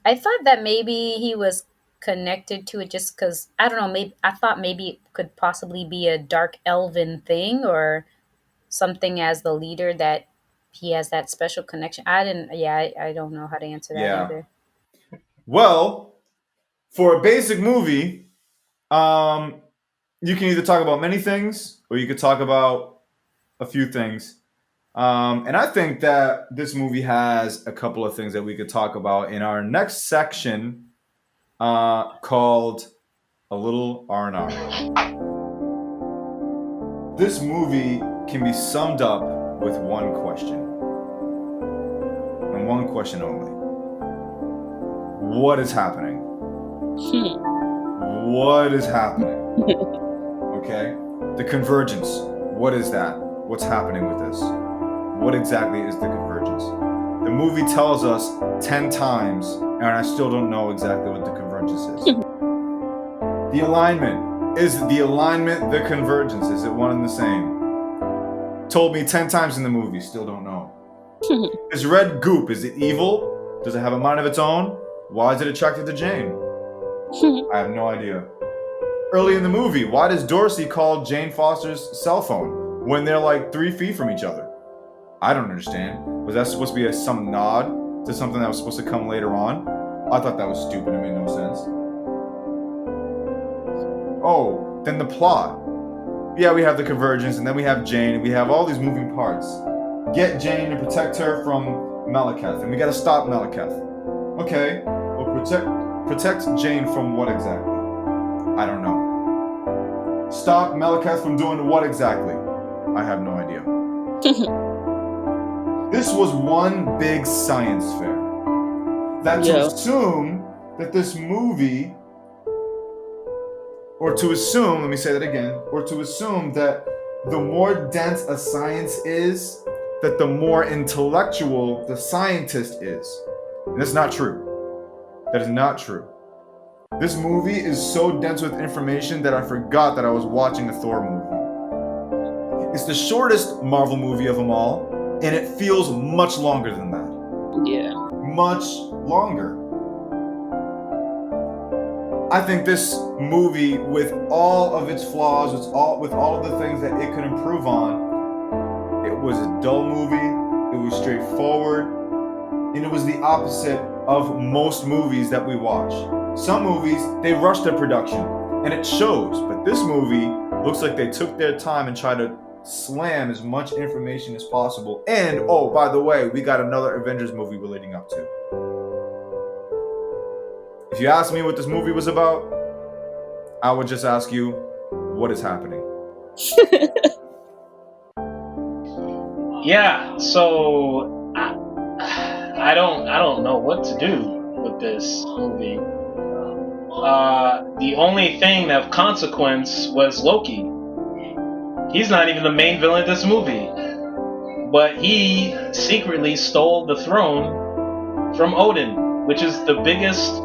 I thought that maybe he was connected to it just because I don't know. Maybe I thought maybe it could possibly be a dark elven thing or something as the leader that he has that special connection. I didn't. Yeah, I don't know how to answer that Yeah. either. Well, for a basic movie, you can either talk about many things or you could talk about a few things. And I think that this movie has a couple of things that we could talk about in our next section called A Little R&R. This movie can be summed up with one question. And one question only. What is happening? What is happening? Okay? The convergence. What is that? What's happening with this? What exactly is the convergence? The movie tells us 10 times, and I still don't know exactly what the convergence is. The alignment. Is the alignment the convergence? Is it one and the same? Told me 10 times in the movie, still don't know. Is red goop, is it evil? Does it have a mind of its own? Why is it attracted to Jane? I have no idea. Early in the movie, why does Dorsey call Jane Foster's cell phone when they're like 3 feet from each other? I don't understand. Was that supposed to be some nod to something that was supposed to come later on? I thought that was stupid. It made no sense. Oh, then the plot. Yeah, we have the convergence, and then we have Jane, and we have all these moving parts. Get Jane and protect her from Malekith, and we gotta stop Malekith. Okay, well, protect Jane from what exactly? I don't know. Stop Malekith from doing what exactly? I have no idea. This was one big science fair. That to assume that this movie, or to assume, let me say that again, or to assume that the more dense a science is, that the more intellectual the scientist is. And that's not true. That is not true. This movie is so dense with information that I forgot that I was watching a Thor movie. It's the shortest Marvel movie of them all, and it feels much longer than that. Yeah. Much longer. I think this movie, with all of its flaws, with all of the things that it could improve on, it was a dull movie, it was straightforward, and it was the opposite of most movies that we watch. Some movies, they rush their production, and it shows, but this movie looks like they took their time and tried to slam as much information as possible. And, oh, by the way, we got another Avengers movie we're leading up to. If you ask me what this movie was about, I would just ask you, what is happening? Yeah, so I don't know what to do with this movie. The only thing of consequence was Loki. He's not even the main villain of this movie, but he secretly stole the throne from Odin, which is the biggest,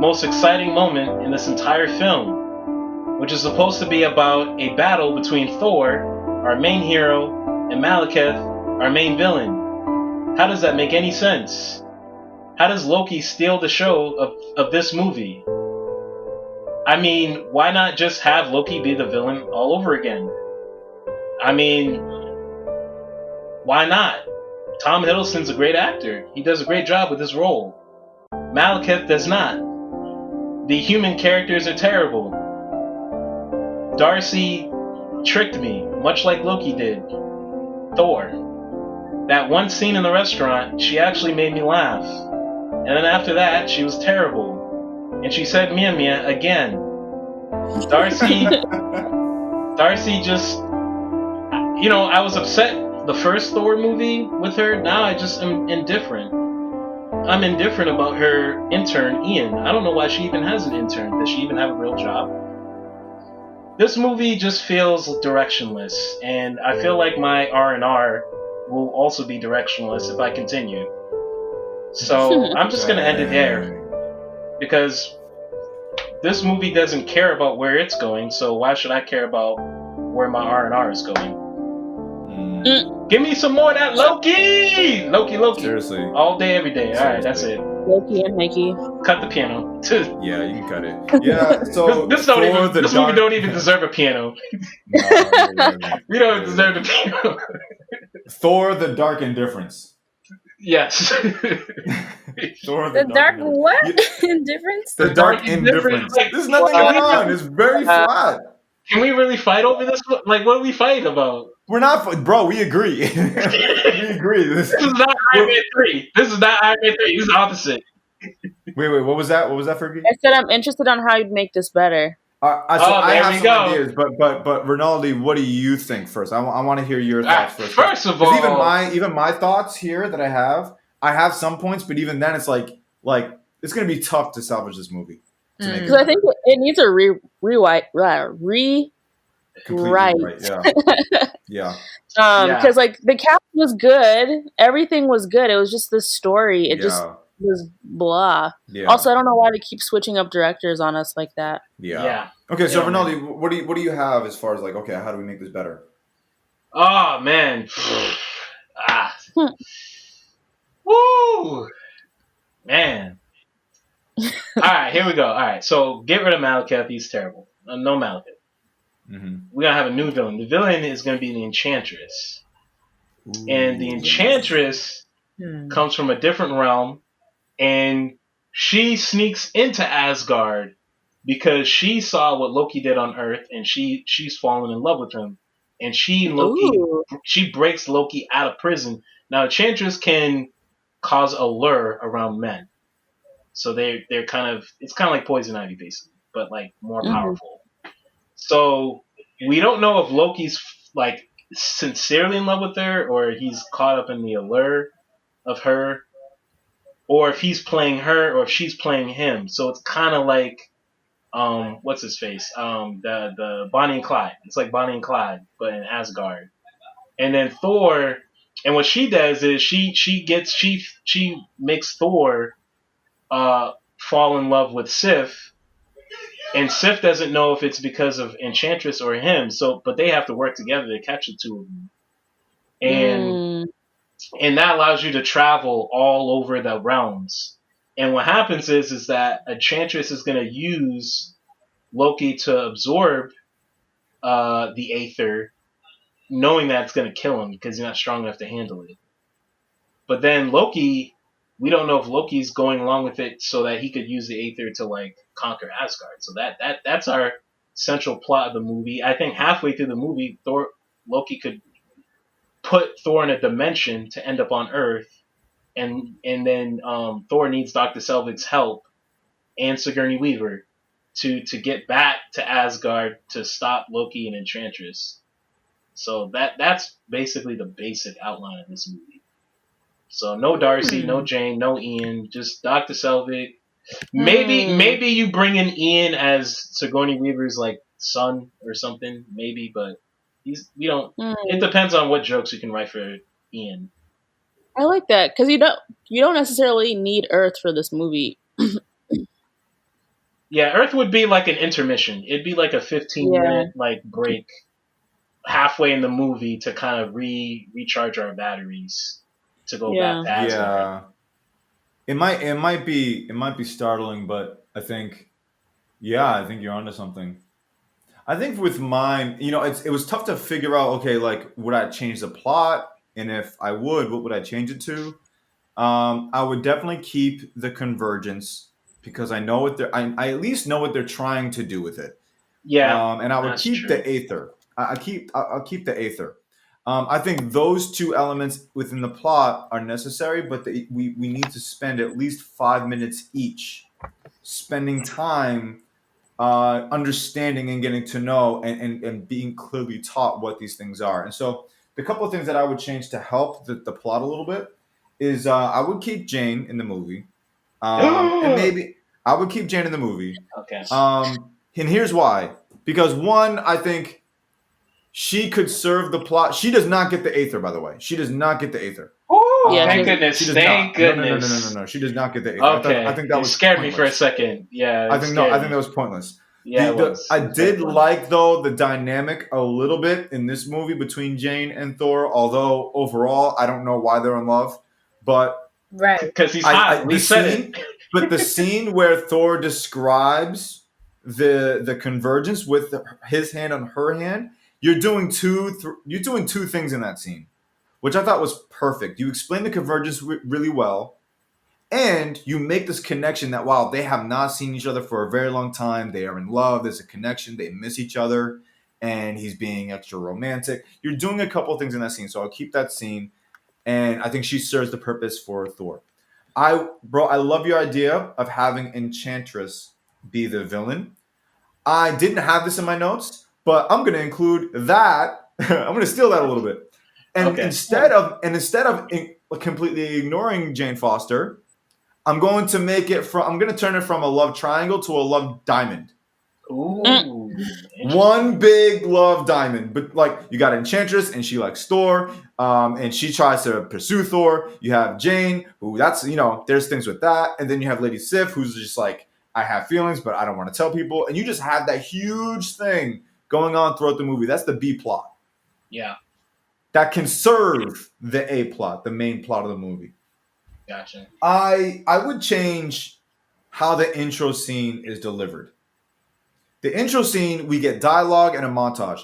most exciting moment in this entire film, which is supposed to be about a battle between Thor, our main hero, and Malekith, our main villain. How does that make any sense? How does Loki steal the show of this movie? I mean, why not just have Loki be the villain all over again? I mean, why not? Tom Hiddleston's a great actor. He does a great job with his role. Malekith does not. The human characters are terrible. Darcy tricked me, much like Loki did. Thor. That one scene in the restaurant, she actually made me laugh. And then after that, she was terrible. And she said Mia Mia again. Darcy just, I was upset the first Thor movie with her. Now I just am indifferent. I'm indifferent about her intern, Ian. I don't know why she even has an intern. Does she even have a real job? This movie just feels directionless, and I feel like my R&R will also be directionless if I continue. So I'm just going to end it there, because this movie doesn't care about where it's going, so why should I care about where my R&R is going? Give me some more of that Loki! Loki. Seriously. All day, every day. Seriously. Alright, that's it. Loki and Mikey. Cut the piano. Yeah, you can cut it. Yeah, so this movie don't even deserve a piano. No. We don't deserve a piano. Thor: The Dark Indifference. Yes. Thor: The dark what? Indifference? The Dark Indifference. There's nothing going on. It's very flat. Can we really fight over this? Like, what are we fighting about? We're not, bro. We agree. We agree. This is not Iron Man 3. This is not Iron Man 3. This is the opposite. Wait. What was that? What was that, Fergie? I said I'm interested on how you'd make this better. I have some ideas, but Rinaldi, what do you think first? I want to hear your thoughts first. First of all, even my thoughts here that I have some points, but even then, it's like it's gonna be tough to salvage this movie. Because I think it needs a rewrite. Right. Yeah. Because like the cast was good, everything was good. It was just the story. It just was blah. Yeah. Also, I don't know why they keep switching up directors on us like that. Yeah. Okay, so Rinaldi, what do you have as far as like, okay, how do we make this better? Oh man. Woo! Man. Alright, here we go. Alright, so get rid of Malekith. He's terrible. No Malekith. Mm-hmm. We're going to have a new villain. The villain is going to be the Enchantress. Ooh, and the Enchantress comes from a different realm, and she sneaks into Asgard because she saw what Loki did on Earth, and she's fallen in love with him. And she breaks Loki out of prison. Now, Enchantress can cause a lure around men. So they're kind of, it's kind of like Poison Ivy basically, but like more powerful. So we don't know if Loki's like sincerely in love with her, or he's caught up in the allure of her, or if he's playing her, or if she's playing him. So it's kind of like what's his face? The Bonnie and Clyde. It's like Bonnie and Clyde, but in Asgard. And then Thor, And what she does is she makes Thor fall in love with Sif, and Sif doesn't know if it's because of Enchantress or him. So, but they have to work together to catch the two of them, and Mm. that allows you to travel all over the realms. And what happens is that Enchantress is going to use Loki to absorb the Aether, knowing that it's going to kill him because he's not strong enough to handle it. But then Loki, we don't know if Loki's going along with it so that he could use the Aether to like conquer Asgard. So that's our central plot of the movie. I think halfway through the movie, Loki could put Thor in a dimension to end up on Earth, and then Thor needs Doctor Selvig's help and Sigourney Weaver to get back to Asgard to stop Loki and Enchantress. So that's basically the basic outline of this movie. So no Darcy, no Hmm. Jane, no Ian, just Doctor Selvig. Hmm. Maybe you bring in Ian as Sigourney Weaver's like son or something, maybe, but he's we don't. It Hmm. depends on what jokes you can write for Ian. I like that because you don't necessarily need Earth for this movie. Yeah, Earth would be like an intermission. It'd be like a 15-minute Yeah. like break halfway in the movie to kind of recharge our batteries to go back Yeah. to Asgard. Yeah, it might be startling, but I think yeah, I think you're onto something. I think with mine, it was tough to figure out. Okay, like would I change the plot, and if I would, what would I change it to? I would definitely keep the convergence because I at least know what they're trying to do with it. Yeah, And I would that's keep true. the Aether. I'll keep the Aether. I think those two elements within the plot are necessary, but we need to spend at least 5 minutes each spending time understanding and getting to know and being clearly taught what these things are. And so the couple of things that I would change to help the plot a little bit is I would keep Jane in the movie. And Okay. maybe I would keep Jane in the movie. And here's why. Because one, I think she could serve the plot. She does not get the Aether, by the way. She does not get the Aether. Woo, Yeah. thank She goodness. does Thank not. No, no, no, no, no, no, goodness. no. She does not get the Aether. I Okay, think that you was scared me for a pointless. second. Yeah, it I scared think that me. was pointless. Yeah, it was. I It was very did pointless. like though the dynamic a little bit in this movie between Jane and Thor. Although overall, I don't know why they're in love, but Right. Because he's hot. We the said scene, it. but the scene where Thor describes the convergence with his hand on her hand, you're doing two things in that scene, which I thought was perfect. You explain the convergence really well, and you make this connection that while they have not seen each other for a very long time, they are in love. There's a connection. They miss each other, and he's being extra romantic. You're doing a couple of things in that scene, so I'll keep that scene, and I think she serves the purpose for Thor. I love your idea of having Enchantress be the villain. I didn't have this in my notes, but I'm going to include that. I'm going to steal that a little bit. And Okay. instead of completely ignoring Jane Foster, I'm going to turn it from a love triangle to a love diamond. Mm. Ooh, One interesting. big love diamond, but like you got Enchantress and she likes Thor, and she tries to pursue Thor. You have Jane, who there's things with that, and then you have Lady Sif, who's just like, I have feelings, but I don't want to tell people, and you just have that huge thing going on throughout the movie. That's the B plot Yeah, that can serve the A plot, the main plot of the movie. gotcha. I would change how the intro scene is delivered. The intro scene, we get dialogue and a montage.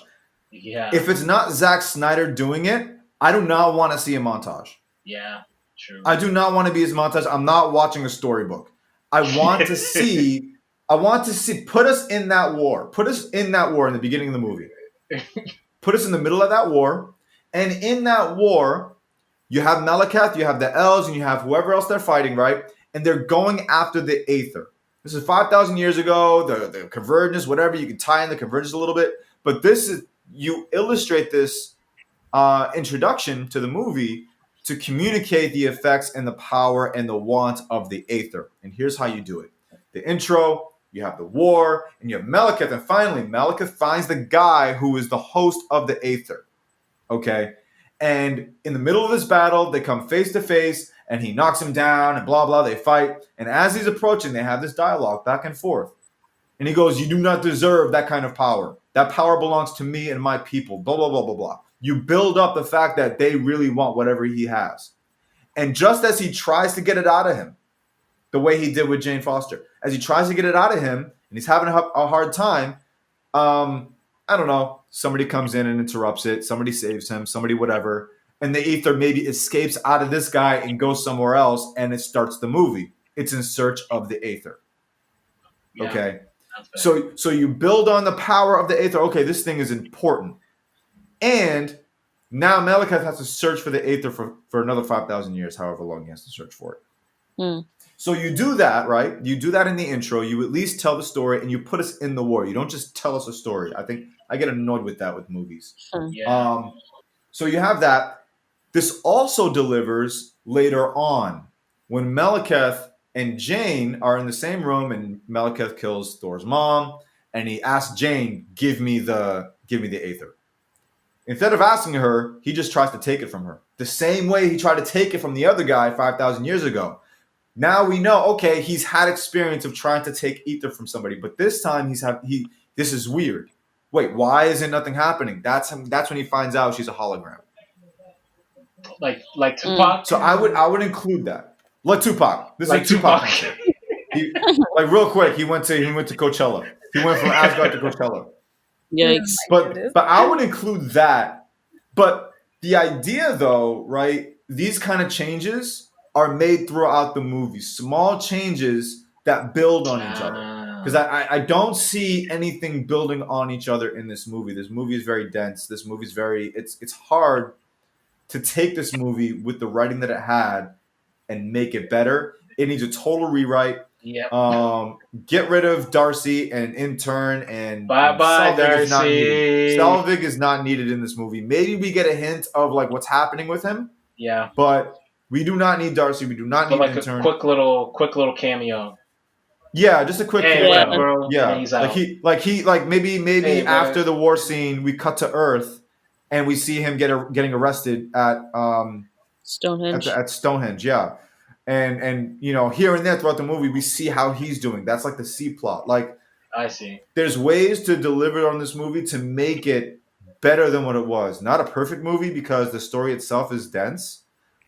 Yeah, If it's not Zack Snyder doing it, I do not want to see a montage. yeah, true. I do not want to be his montage. I'm not watching a storybook. I want to see. Put us in that war. Put us in that war in the beginning of the movie. Put us in the middle of that war, and in that war, you have Malekith, you have the elves, and you have whoever else they're fighting, right? And they're going after the Aether. This is 5,000 years ago. The convergence, whatever you can tie in the convergence a little bit, but this is you illustrate this introduction to the movie to communicate the effects and the power and the want of the Aether. And here's how you do it: the intro, you have the war, and you have Malekith, and finally Malekith finds the guy who is the host of the Aether. Okay, And in the middle of this battle, they come face to face, and he knocks him down, and blah blah. They fight, and as he's approaching, they have this dialogue back and forth. And he goes, "You do not deserve that kind of power. That power belongs to me and my people." Blah blah blah blah blah. You build up the fact that they really want whatever he has, and just as he tries to get it out of him, the way he did with Jane Foster, as he tries to get it out of him, and he's having a hard time. I don't know. Somebody comes in and interrupts it. Somebody saves him. Somebody whatever. And the ether maybe escapes out of this guy and goes somewhere else, and it starts the movie. It's in search of the aether. Yeah, Okay. that's fair. So you build on the power of the aether. Okay, this thing is important. And now Malekith has to search for the aether for another 5,000 years, however long he has to search for it. Hmm. So you do that, right? You do that in the intro. You at least tell the story, and you put us in the war. You don't just tell us a story. I think I get annoyed with that with movies. Yeah. So you have that. This also delivers later on when Malekith and Jane are in the same room, and Malekith kills Thor's mom, and he asks Jane, "Give me the aether." Instead of asking her, he just tries to take it from her. The same way he tried to take it from the other guy 5,000 years ago. Now we know, okay, he's had experience of trying to take ether from somebody, but this time this is weird. Wait, why isn't nothing happening? That's when he finds out she's a hologram. Like Tupac. So I would include that. Like Tupac. This Like is a Tupac Tupac. concert. Like real quick, he went to Coachella. He went from Asgard to Coachella. Yikes. But I would include that. But the idea though, right? These kind of changes are made throughout the movie. Small changes that build on each other. Because I don't see anything building on each other in this movie. This movie is very dense. This movie is very it's hard to take this movie with the writing that it had and make it better. It needs a total rewrite. Yep. Get rid of Darcy and intern and Bye Darcy. Selvig is not needed in this movie. Maybe we get a hint of like what's happening with him. Yeah. But we do not need Darcy. We do not need like intern. A quick little cameo. Yeah, just a quick cameo. Yeah, bro. yeah. He's out. Maybe Hey, after the war scene, we cut to Earth and we see him getting arrested at Stonehenge. At Stonehenge, yeah. And you know, here and there throughout the movie, we see how he's doing. That's like the C plot. Like, I see. There's ways to deliver on this movie to make it better than what it was. Not a perfect movie because the story itself is dense.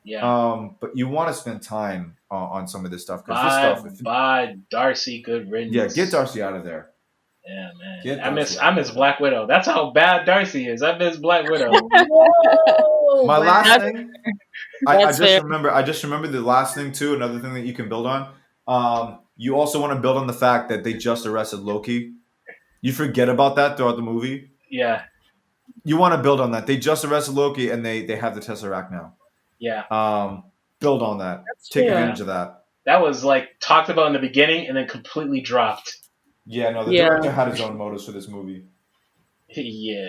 Yeah. But you want to spend time on some of this stuff because this stuff. Bye, Darcy. Good riddance. Yeah, get Darcy out of there. Yeah, man. I miss Black Widow. That's how bad Darcy is. I miss Black Widow. My last thing. I just remember the last thing too. Another thing that you can build on. You also want to build on the fact that they just arrested Loki. You forget about that throughout the movie. Yeah. You want to build on that. They just arrested Loki and they have the Tesseract now. Yeah. Build on that. Take advantage of that. That was like talked about in the beginning and then completely dropped. Yeah, no, the director had his own motives for this movie. Yeah.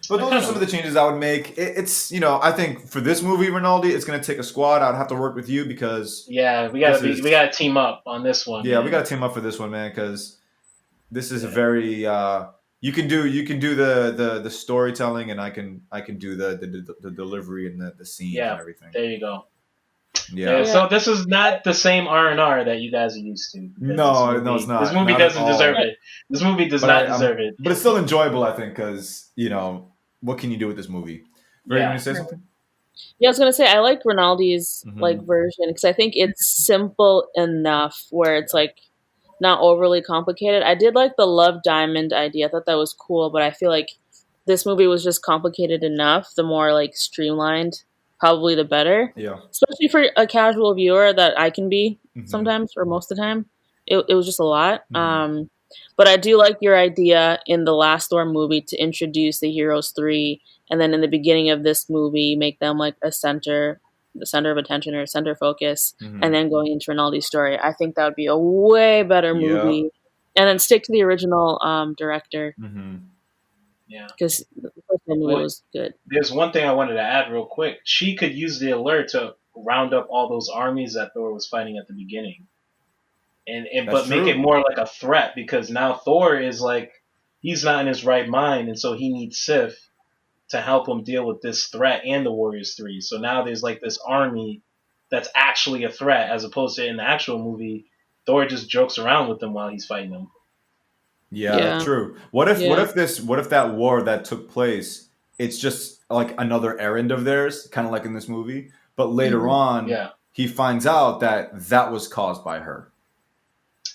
But those are some of the changes I would make. It's, I think for this movie, Rinaldi, it's going to take a squad. I'd have to work with you because... Yeah, we got to team up on this one. Yeah, man. We got to team up for this one, man, because this is a very... You can do the storytelling, and I can do the delivery and the scenes and everything. There you go. Yeah. So this is not the same R&R that you guys are used to. No, it's not. This movie doesn't deserve it. This movie does not deserve it. But it's still enjoyable, I think, because what can you do with this movie? Ray, you want to say something? Yeah, I was gonna say I like Rinaldi's version because I think it's simple enough where it's like not overly complicated. I did like the Love Diamond idea. I thought that was cool, but I feel like this movie was just complicated enough. The more like streamlined, probably the better. Yeah. Especially for a casual viewer that I can be sometimes or most of the time. It was just a lot. But I do like your idea in the last Thor movie to introduce the Heroes 3 and then in the beginning of this movie make them like the center of attention or center focus and then going into Rinaldi's story. I think that would be a way better movie. And then stick to the original director. Yeah. Because the first movie was good. There's one thing I wanted to add real quick. She could use the alert to round up all those armies that Thor was fighting at the beginning. But make it more like a threat because now Thor is like he's not in his right mind and so he needs Sif to help him deal with this threat and the Warriors 3. So now there's like this army that's actually a threat, as opposed to in the actual movie, Thor just jokes around with them while he's fighting them. Yeah, Yeah. true. What Yeah. if what if that war that took place, it's just like another errand of theirs, kind of like in this movie, but later on Yeah. he finds out that that was caused by her.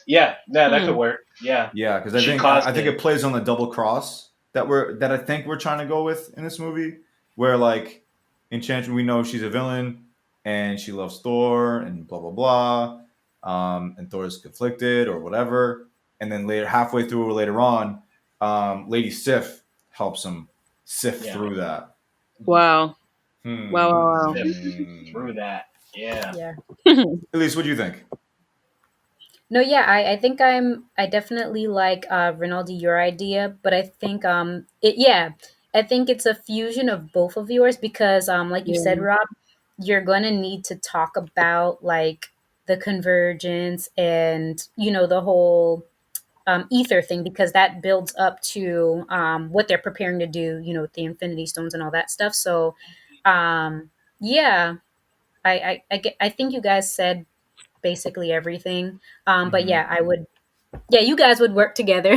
Yeah, that could work. Yeah. Yeah, because She caused I think it it. plays on the double cross that I think we're trying to go with in this movie, where like Enchantress, we know she's a villain and she loves Thor and blah blah blah, and Thor is conflicted or whatever, and then later halfway through or later on, Lady Sif helps him sift through that. Wow. Hmm. Wow. Sift through that. Yeah. Yeah. Elise, what do you think? No, yeah, I think I definitely like Rinaldi your idea, but I think I think it's a fusion of both of yours because like you said, Yeah. Rob, you're gonna need to talk about like the convergence and the whole ether thing because that builds up to what they're preparing to do, with the Infinity Stones and all that stuff. So yeah, I think you guys said basically everything. But Mhm. yeah, I would. Yeah, you guys would work together.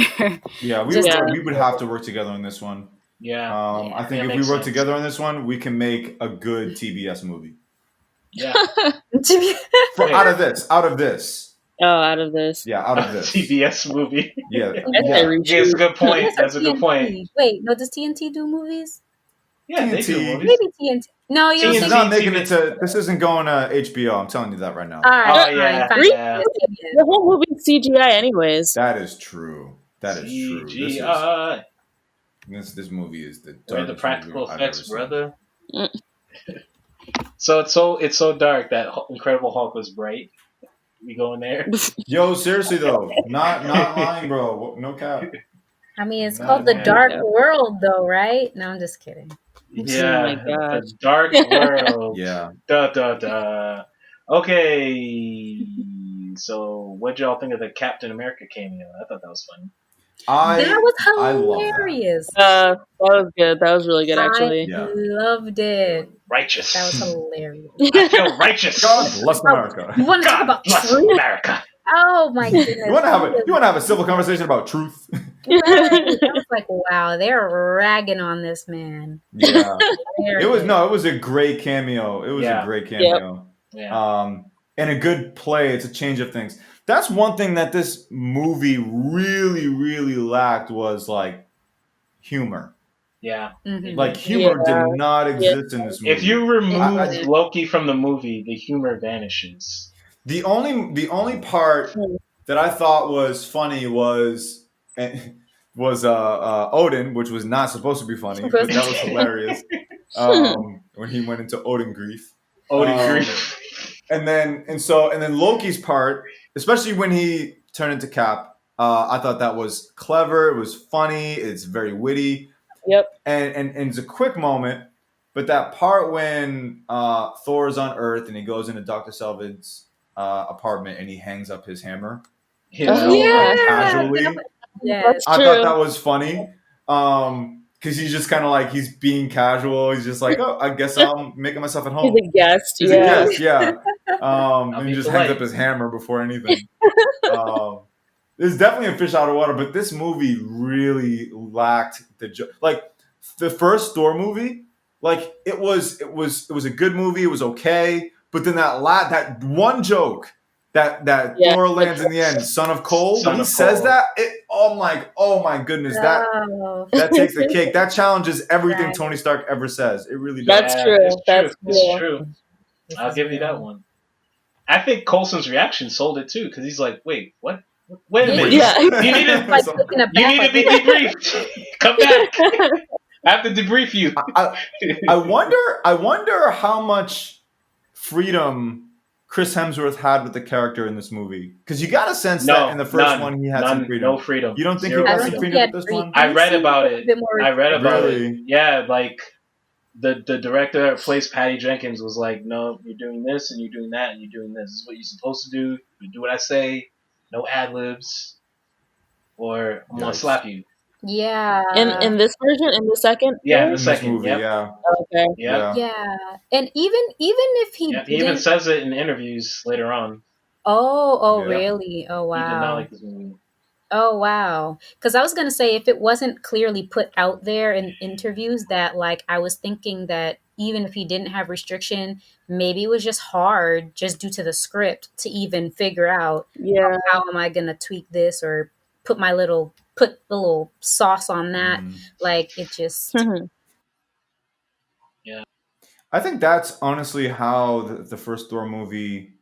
Yeah, Just to Yeah. we would have to work together on this one. Yeah. I yeah. think Yeah, if we makes work sense. together on this one, we can make a good TBS movie. Yeah. For Hey. out of this, Oh, out of this. yeah, out of this, TBS movie. yeah, That's yeah. a Yeah, that's a reshoot. good point. Yes, or That's a good point. TNT. Wait, no, does TNT do movies? Yeah, they do TNT. movies. Maybe TNT. No, you don't This is think? TNT. not making it TBS. to. This isn't going to HBO. I'm telling you that right now. All right, Oh fine, yeah, fine. Really? yeah. TBS. The whole movie's CGI, anyways. That is true. That is true. CGI. This movie is the Where the darkest practical movie I've ever effects, seen. brother. Mm. So it's so dark that Incredible Hulk was bright. We going there? Yo, seriously though, not lying, bro. No cap. I mean, it's Not called The lying. Dark Yeah. World, though, right? No, I'm just kidding. Oh my Yeah, gosh. the dark world. Yeah. Da da da. Okay, so what y'all think of the Captain America cameo? I thought that was funny. That was I love that. hilarious. That was good. That was really good, I actually. Yeah. loved it. Righteous. That was hilarious. I feel righteous. God bless America. You want to talk God about bless truth? America. Oh my goodness! You want to have a civil conversation about truth? Right. I was like, wow, they're ragging on this man. Yeah. Hilarious. It was a great cameo. It was Yeah. a great cameo. Yeah. And a good play. It's a change of things. That's one thing that this movie really, really lacked was like humor. Yeah. Mhm. Like humor Yeah. did not exist in this movie. If you remove I- Loki from the movie, the humor vanishes. the only part that I thought was funny was Odin, which was not supposed to be funny, but that was hilarious. When he went into Odin grief. Odin grief. And then Loki's part, especially when he turned into Cap, I thought that was clever. It was funny. It's very witty. Yep. And it's a quick moment, but that part when Thor is on Earth and he goes into Dr. Selvig's apartment and he hangs up his hammer Oh, yeah. casually. Yes. That's I true. thought that was funny. Because he's just kind of like, he's being casual. He's just like, oh, I guess I'm making myself at home. He's a guest. He's Yeah. a guest, yeah. And be he just hangs polite. up his hammer before anything. There's definitely a fish out of water, but this movie really lacked like the first Thor movie. Like it was a good movie. It was okay, but then that one joke that Yeah. Thor lands in the end, son of Cole. Son When he of says Cole. that, I'm like, oh my goodness, that takes the cake. That challenges everything Right. Tony Stark ever says. It really does. That's true. It's That's true. It's true. This I'll is give you real. that one. I think Coulson's reaction sold it too, because he's like, "Wait, what? Wait a minute! Yeah. You need to, Like taking a you bath, need to like, be debriefed. Come back. I have to debrief you." I wonder how much freedom Chris Hemsworth had with the character in this movie. Because you got a sense that in the first one he had some freedom. No freedom. You don't think Zero he I got don't some think freedom he had with this free- one? I he read seemed about a it. bit more I read about Really? it. Yeah, like the director that plays Patty Jenkins was like, "No, you're doing this and you're doing that and you're doing this. This is what you're supposed to do. You do what I say. No ad libs, or I'm gonna Yikes. slap you." Yeah. In this version, in the second Yeah, in the one? In this second. movie, Yep. yeah, Okay. Yep. yeah. Yeah. And even if he Yep. He even didn't. says it in interviews later on. Oh, Yeah. really? Oh, He did not wow. like this movie. Oh, wow. Because I was going to say, if it wasn't clearly put out there in interviews that, like, I was thinking that even if he didn't have restriction, maybe it was just hard just due to the script to even figure out, Yeah. how am I going to tweak this or put a little sauce on that. Mhm. Like, it just, Yeah. I think that's honestly how the first Thor movie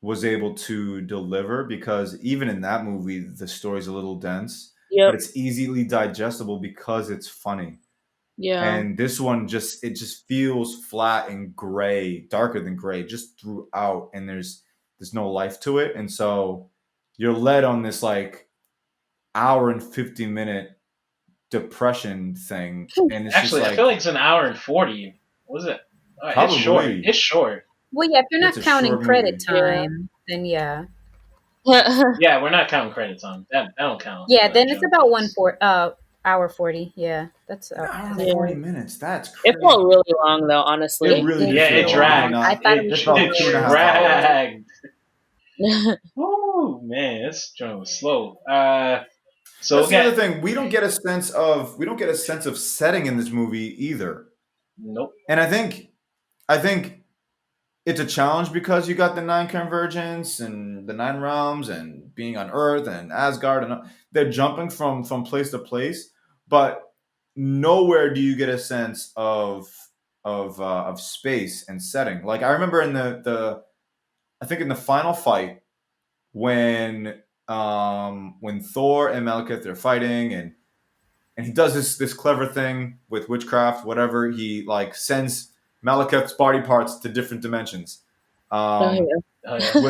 was able to deliver, because even in that movie, the story's a little dense, but Yep. it's easily digestible because it's funny. Yeah. And this one just feels flat and gray, darker than gray, just throughout, and there's no life to it, and so you're led on this like hour and 50-minute depression thing, and it's just Actually, I feel like like it's an hour and 40. Was it? It's short. probably It's short. well, yeah, if you're it's not a counting short credit movie. Yeah. time, then yeah. Yeah, we're not counting credits on that. That don't count Yeah, for that then it's joke. about hour 40. Yeah, that's An hour and Yeah. 40 minutes. That's It felt crazy. really long though, It honestly. really It did Yeah, feel it did long. I did dragged. long. I not. thought it It was This felt like it 2.5 hours. short. dragged. Oh man, this joint was slow. So That's the again, other thing. We don't get a sense of setting in this movie either. nope. And I think it's a challenge because you got the nine convergence and the nine realms and being on Earth and Asgard, and they're jumping from place to place, but nowhere do you get a sense of space and setting. Like I remember in the I think in the final fight when Thor and Malekith are fighting, and he does this clever thing with witchcraft, whatever. He like sends Malekith's body parts to different dimensions. Oh Um, yeah. Oh yeah,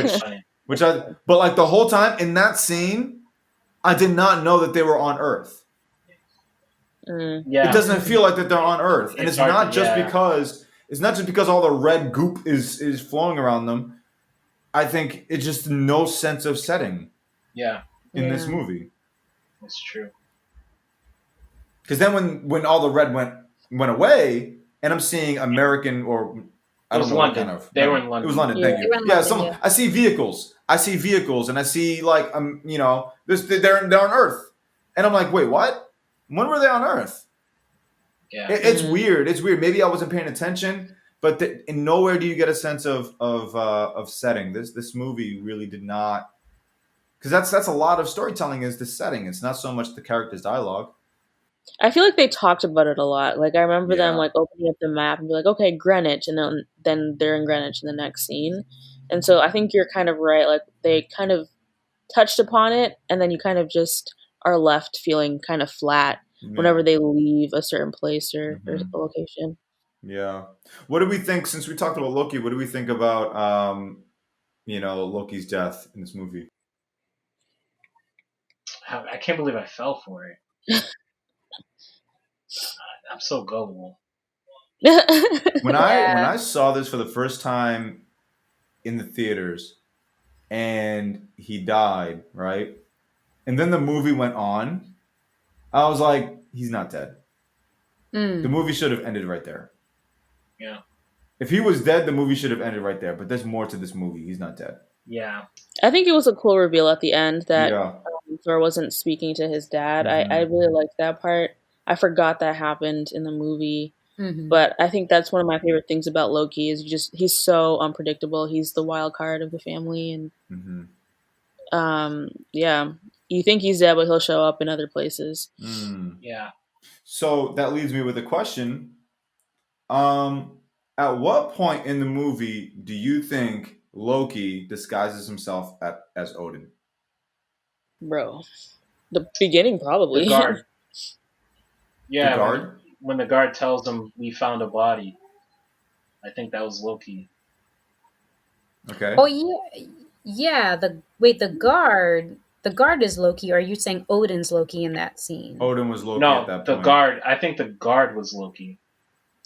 which funny. but like the whole time in that scene, I did not know that they were on Earth. Mm. It Yeah, doesn't feel like that they're on Earth, and it's hard to. Yeah, it's not just because all the red goop is flowing around them. I think it's just no sense of setting yeah, in this Yeah. movie. it's true. Because then when all the red went away, and I'm seeing American, or It I don't was know what kind London. of, They were no, in it was London. London. Yeah. Thank They you. were in Yeah, London, yeah. I see vehicles. And I see like they're on Earth, and I'm like, wait, what? When were they on Earth? Yeah, It's Mhm. weird. It's weird. Maybe I wasn't paying attention, but in nowhere do you get a sense of setting. This movie really did not, because that's a lot of storytelling is the setting. It's not so much the character's dialogue. I feel like they talked about it a lot. Like I remember them Yeah. like opening up the map and be like, okay, Greenwich, and then they're in Greenwich in the next scene. And so I think you're kind of right. Like they kind of touched upon it, and then you kind of just are left feeling kind of flat Yeah. whenever they leave a certain place or Hmm. a location. Yeah. What do we think, since we talked about Loki, what do we think about Loki's death in this movie? I can't believe I fell for it. I'm so gullible. When Yeah. I saw this for the first time in the theaters and he died, right? And then the movie went on, I was like, he's not dead. The Mm. movie should have ended right there. Yeah, If he was dead, the movie should have ended right there. But there's more to this movie. He's not dead. yeah, I think it was a cool reveal at the end that Yeah. Thor wasn't speaking to his dad. I Hmm. really liked that part. I forgot that happened in the movie. Hmm. But I think that's one of my favorite things about Loki is he's so unpredictable. He's the wild card of the family, and Hmm. yeah, you think he's dead, but he'll show up in other places. Mm. yeah. So that leaves me with a question. Um, at what point in the movie do you think Loki disguises himself as Odin? Bro, the beginning The probably. guard. The Yeah, guard? when the guard tells him we found a body, I think that was Loki. Okay. Oh, yeah. Yeah. The guard is Loki. Or are you saying Odin's Loki in that scene? Odin was Loki at No, that the point. guard. I think the guard was Loki.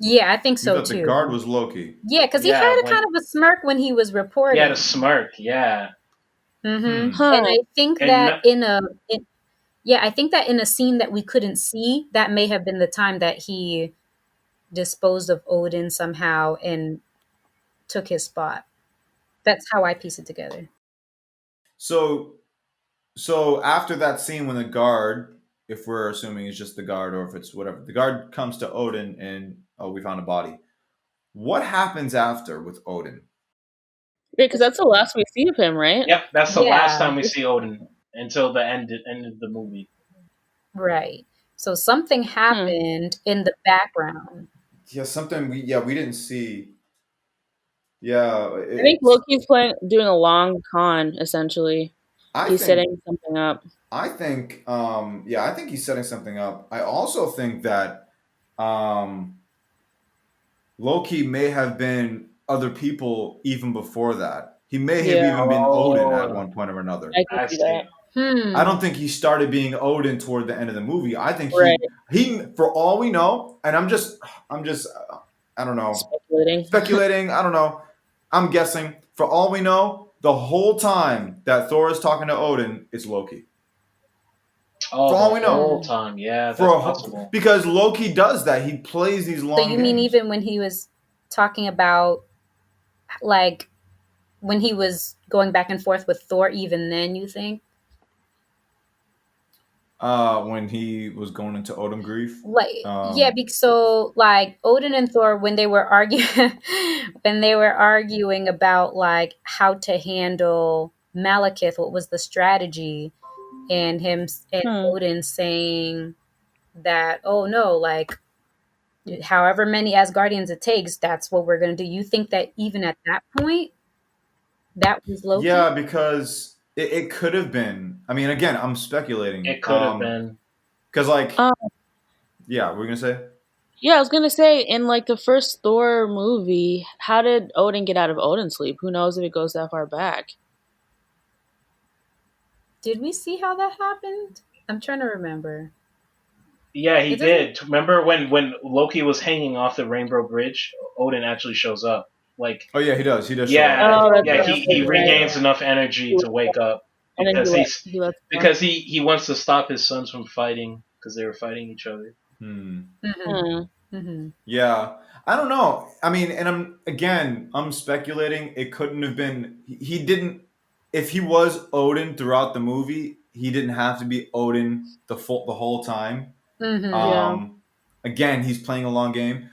Yeah, I think You so thought the guard too. was Loki. Yeah, because he Yeah, had a when kind of a smirk when he was he had a reporting. smirk. Yeah, Mm-hmm. Hmm. And Huh. I think and that Yeah, I think that in a scene that we couldn't see, that may have been the time that he disposed of Odin somehow and took his spot. That's how I piece it together. So so after that scene when the guard, if we're assuming it's just the guard or if it's whatever, the guard comes to Odin and oh, we found a body. What happens after with Odin? Yeah, because that's the last we see of him, right? Yep, that's the last Yeah, time we see Odin until the end of the movie. right. So something Hmm. happened in the background. Yeah, something we didn't see. Yeah, I think it's Loki's doing a long con, essentially. I He's think setting something up. I think he's setting something up. I also think that um Loki may have been other people even before that. He may have Yeah, even been Odin at Oh, one point or another. I can I see that. see. I don't Hmm. think he started being Odin toward the end of the movie. I think Right. he for all we know, and I'm just I don't know, Speculating. speculating, I don't know. I'm guessing. For all we know, the whole time that Thor is talking to Odin, it's Loki. Oh, For the all we know. whole Hmm. time. Yeah, For that's a possible. because Loki does that. He plays these So long you mean games. even when he was talking about, like, when he was going back and forth with Thor, even then you think? When he was going into Odin grief. Like, yeah, Um, because so like Odin and Thor, when they were arguing when they were arguing about like how to handle Malekith, what was the strategy, and and Hmm. Odin saying that, oh no, like however many Asgardians it takes, that's what we're gonna do. You think that even at that point, that was yeah, Loki? because it could have been. I mean, again, I'm speculating. It could have been. Because like, Um, yeah, we're gonna say. yeah, I was gonna say in like the first Thor movie, how did Odin get out of Odin's sleep? Who knows if it goes that far back? Did we see how that happened? I'm trying to remember. Yeah, he It doesn't. did. Remember when Loki was hanging off the Rainbow Bridge? Odin actually shows up. Like, Oh yeah, he does. He does show up. yeah, Oh, that's yeah. right. Okay, He okay, yeah, regains yeah. enough energy to wake up And then because he lets go. because he wants to stop his sons from fighting because they were fighting each other. Hmm. Yeah. Mm-hmm. Hmm. Mm-hmm. Yeah, I don't know. I mean, and I'm speculating. It couldn't have been. He didn't. If he was Odin throughout the movie, he didn't have to be Odin the whole time. Mm-hmm. Yeah. Um, Again, he's playing a long game.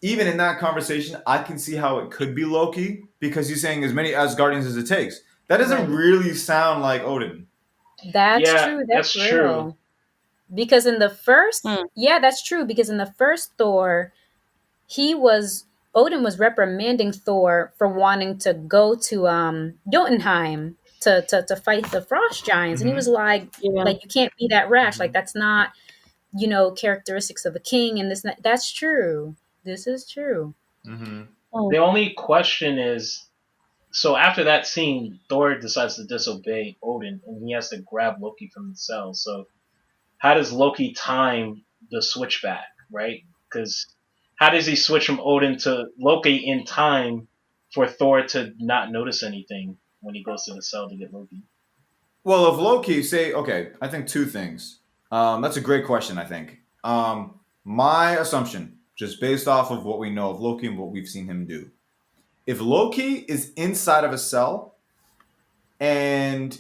Even in that conversation, I can see how it could be Loki because he's saying as many Asgardians as it takes. That doesn't Right. really sound like Odin. That's Yeah, true. That's that's true. real. Because in the first, Hmm. yeah, that's true. Because in the first Thor, he was Odin was reprimanding Thor for wanting to go to Jotunheim to fight the frost giants, and he was Hmm. Yeah. like you can't be that rash. Like Hmm. that's not characteristics of a king, and that's true. This is true. Hmm. Hmm. The only question is, so after that scene, Thor decides to disobey Odin, and he has to grab Loki from the cell. So how does Loki time the switch back, right? Because how does he switch from Odin to Loki in time for Thor to not notice anything when he goes to the cell to get Loki? Well, if Loki say okay, I think two things. That's a great question. I think my assumption, just based off of what we know of Loki and what we've seen him do, if Loki is inside of a cell and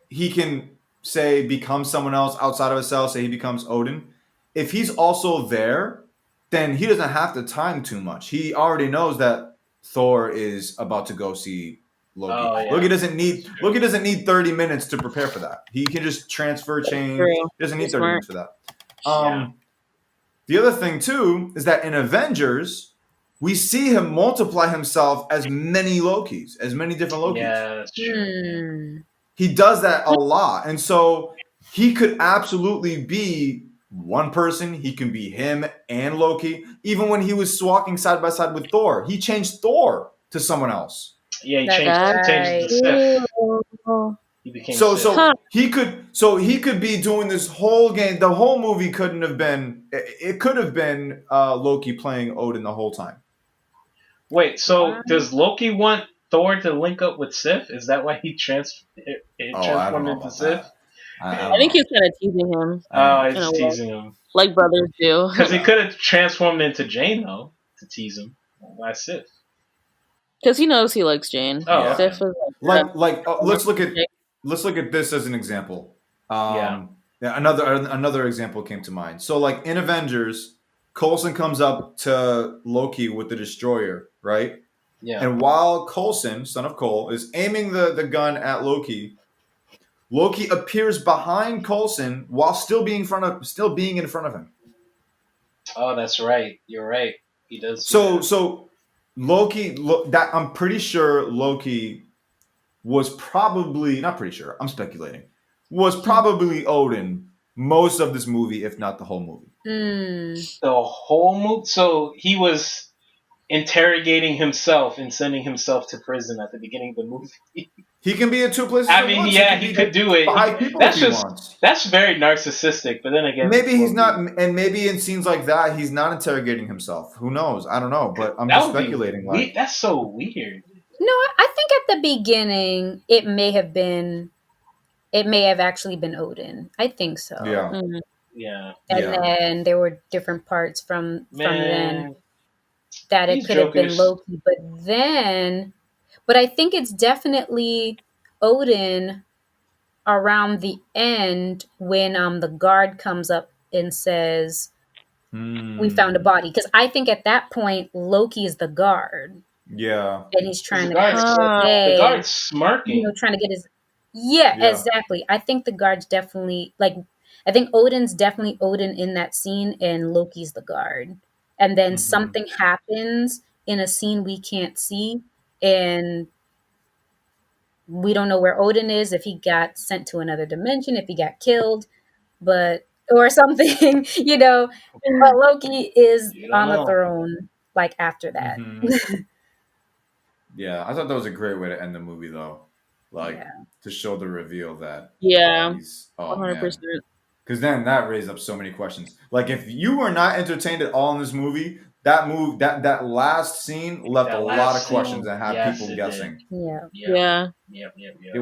he can say become someone else outside of a cell, say he becomes Odin. If he's also there, then he doesn't have to time too much. He already knows that Thor is about to go see Loki. Oh yeah, that's true. Loki doesn't need 30 minutes to prepare for that. He can just transfer That's chain. true. He doesn't need He's 30 smart. minutes for that. Yeah, Um, the other thing too is that in Avengers, we see him multiply himself as many Lokis, as many different Lokis. yeah, that's true. Yeah. Hmm. He does that a lot. And so he could absolutely be one person. He can be him and Loki. Even when he was walking side by side with Thor, he changed Thor to someone else. Yeah, he That's changed That's changes right. to Sif. true. He became So Sif. Huh. he could be doing this whole game. The whole movie couldn't have been. It could have been Loki playing Odin the whole time. Wait, so Wow. does Loki want Thor to link up with Sif? Is that why he Oh, I don't transformed know into about Sif? that. I I don't think know. he's kind of teasing him, I don't Oh, know. he's in a just way, teasing him. like brothers do. Because he Yeah. could have transformed into Jane, though, to tease him. Why Sif? Because he knows he likes Jane. Oh, Yeah. okay. Sif is like, Let's look at this as an example. Yeah. Yeah, another example came to mind. So like in Avengers, Coulson comes up to Loki with the destroyer, right? Yeah. And while Coulson, son of Cole, is aiming the gun at Loki, Loki appears behind Coulson while still being in front of him. Oh, that's right. You're right. He does do So that. so that I'm pretty sure Loki was probably not pretty sure. I'm speculating. Was probably Odin most of this movie, if not the whole movie. Mm. The whole movie. So he was interrogating himself and sending himself to prison at the beginning of the movie. He can be in two places I at mean, once. He yeah, can he be could do it. five people if That's he just wants. that's very narcissistic. But then again, Maybe it's he's not, Loki. and maybe in scenes like that, he's not interrogating himself. Who knows? I don't know, but I'm That just would be speculating. weird. Like, That's so weird. No, I think at the beginning it may have actually been Odin. I think so. yeah, Mhm. Yeah, And yeah. then there were different parts from then man, that it these could have been jokers. Loki, but I think it's definitely Odin around the end when the guard comes up and says we found a Hmm. body, because I think at that point Loki is the guard Yeah. and he's Because trying to kind of Ah, the say, guard's smirking. trying to get his. Yeah, Yeah. exactly. I think the guard's definitely like. I think Odin's definitely Odin in that scene, and Loki's the guard. And then Hmm. something happens in a scene we can't see, and we don't know where Odin is, if he got sent to another dimension, if he got killed, but or something, But Loki is You don't on the know. throne like after that. Hmm. Yeah. I thought that was a great way to end the movie, though. Like Yeah. to show the reveal that yeah, he's. Oh man. 100%. Because then that raised up so many questions. Like if you were not entertained at all in this movie, that last scene left a That lot last of questions scene, and had yes, people it did. guessing. Yeah. Yep, Yeah. It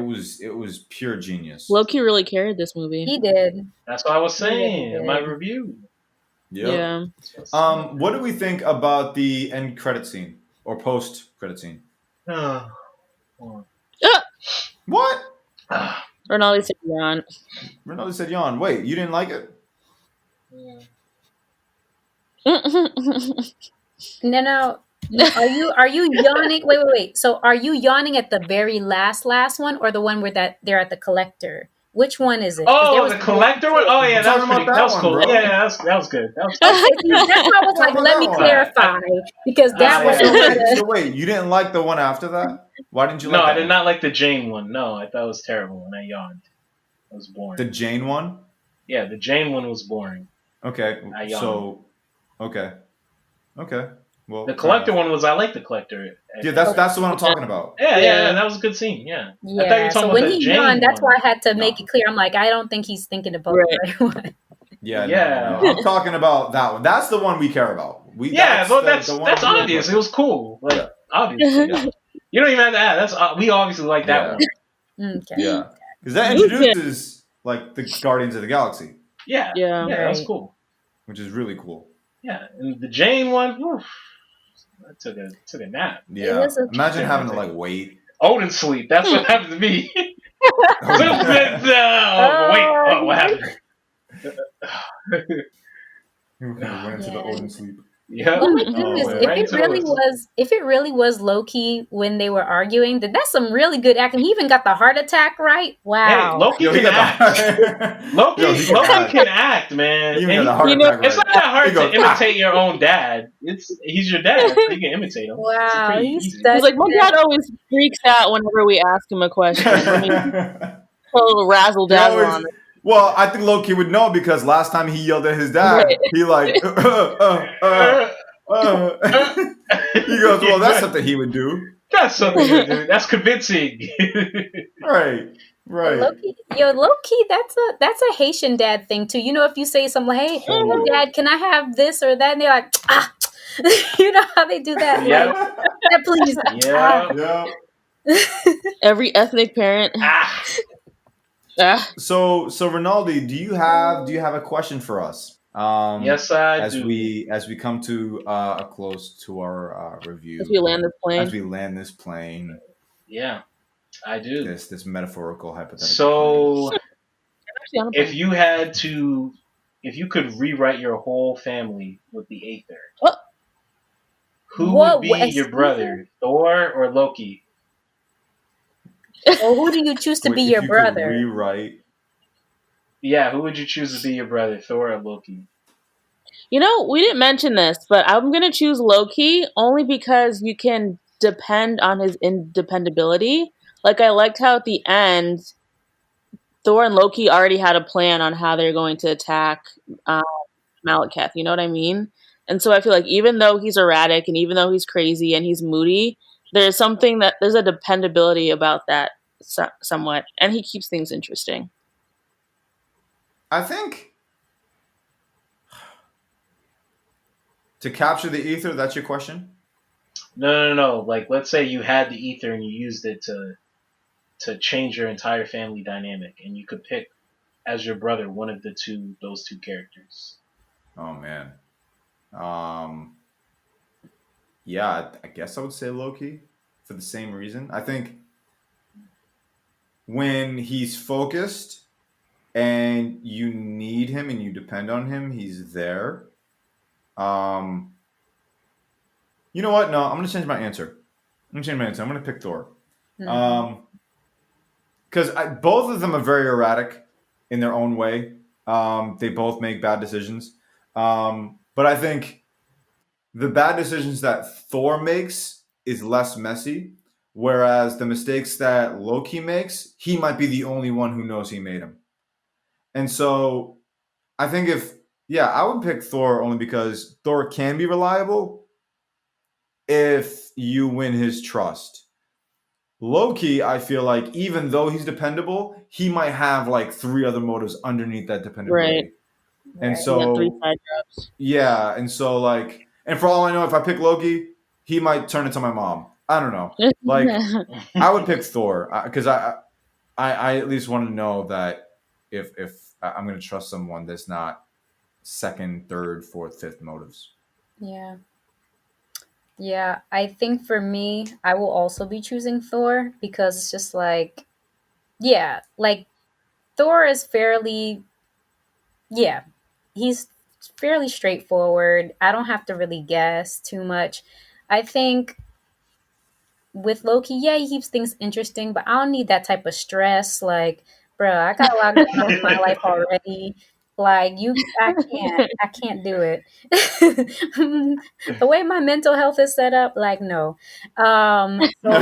was pure genius. Loki really carried this movie. He did. That's what I was He really saying in my did. review. Yep. Yeah. That's what I was saying. What do we think about the end credit scene or post credit scene? Ah, What? ah, Ronaldo said yawn. Ronaldo said yawn. Wait, you didn't like it? No. Are you yawning? Wait. So are you yawning at the very last one, or the one where that they're at the collector? Which one is it? 'Cause there Oh, was the collector one. Oh yeah, I'm that was talking about pretty. That that was one, cool. bro. Yeah, that was good. That was Okay, see, that's why I was Talk like, about let that me one. clarify, because that was So not wait, a. so wait, you didn't like the one after that? Why didn't you No, like I that did one? not like the Jane one. No, I thought it was terrible, and I yawned. It was boring. The Jane one? Yeah, the Jane one was boring. Okay. I yawned. So okay. Okay. Well, The fair collector enough. one was I like the collector. Yeah, that's the one I'm talking about. Yeah, that was a good scene. Yeah, I thought you Yeah. were So talking when about the he Jane yawned, that's one. why I had to make No. it clear. I'm like, I don't think he's thinking about Right. the right one. Yeah, Yeah. no. I'm talking about that one. That's the one we care about. Yeah, but that's the one that's we care obvious. about. It was cool. Like Yeah. obviously, Yeah. you don't even have to add. That's we obviously like that Yeah. one. Okay. Yeah. Because that You introduces like the Guardians of the Galaxy, Yeah, Yeah. that was Right. cool. which is really cool. Yeah, and the Jane one, oof, I took a nap. Yeah. was a- Imagine Yeah, having to I think- like wait. Odin sleep. That's what happened to me. Oh, yeah. Wait, what happened? You went into the Yeah. Odin sleep. Yeah. Oh my Oh, goodness! man. If Right it to really it. was, Loki when they were arguing, that's some really good acting. He even got the heart attack right. Hey, Wow. Loki Yo, he can got act. the Loki Yo, he can Loki act. can act, man. He even And got the heart you know, attack. it's right. not that hard He goes, to imitate your own dad. He's your dad, so you can imitate him. It's Wow, pretty he's easy. stuck. He's like, my dad always freaks out whenever we ask him a question. Let me put a little razzle He dazzle always- on it. Well, I think Loki would know because last time he yelled at his dad, Right. he like, he goes, well, that's something he would do. That's something to do. That's convincing. Right. Loki, that's a Haitian dad thing too. If you say something like, "Hey, Totally. Dad, can I have this or that?" and they're like, "Ah," you know how they do that? Yeah. Like, "Yeah, please." Yeah. Yeah. Every ethnic parent. Ah. Ah, So Rinaldi, do you have a question for us? Yes, I As do. we come to a close to our if you review, land this as plane. we land this plane, Yeah, I do. this metaphorical hypothetical plane. So, Actually, on a if plane. you had to, if you could rewrite your whole family with the Aether, Oh, who would What? be your Excuse me? brother, Thor or Loki? So who do you choose to be Wait, if your you could brother? rewrite, Yeah, who would you choose to be your brother, Thor or Loki? we didn't mention this, but I'm gonna choose Loki only because you can depend on his independability. Like I liked how at the end, Thor and Loki already had a plan on how they're going to attack um, Malekith. You know what I mean? And so I feel like even though he's erratic and even though he's crazy and he's moody, there's a dependability about that somewhat, and he keeps things interesting. I think to capture the ether. That's your question. No. Like, let's say you had the Aether and you used it to change your entire family dynamic, and you could pick as your brother one of those two characters. Oh man. Um, yeah, I guess I would say Loki for the same reason. I think when he's focused and you need him and you depend on him, he's there. Um, you know what? No, I'm gonna change my answer. I'm gonna pick Thor. Hmm. Um, because both of them are very erratic in their own way. They both make bad decisions. But I think the bad decisions that Thor makes is less messy, whereas the mistakes that Loki makes, he might be the only one who knows he made them. And so I think I would pick Thor only because Thor can be reliable if you win his trust. Loki, I feel like even though he's dependable, he might have like three other motives underneath that Right? dependability. And Right. You got three so, side jobs. yeah, and so like, and for all I know, if I pick Loki, he might turn into my mom. I don't know. Like, I would pick Thor because I at least want to know that if I'm going to trust someone that's not second, third, fourth, fifth motives. Yeah. Yeah. I think for me, I will also be choosing Thor because it's just like, yeah, like Thor is fairly, yeah, he's fairly straightforward. I don't have to really guess too much. I think with Loki, yeah, he keeps things interesting, but I don't need that type of stress. Like, bro, I got a lot going on in my life already. Like, I can't do it. The way my mental health is set up, like, no. So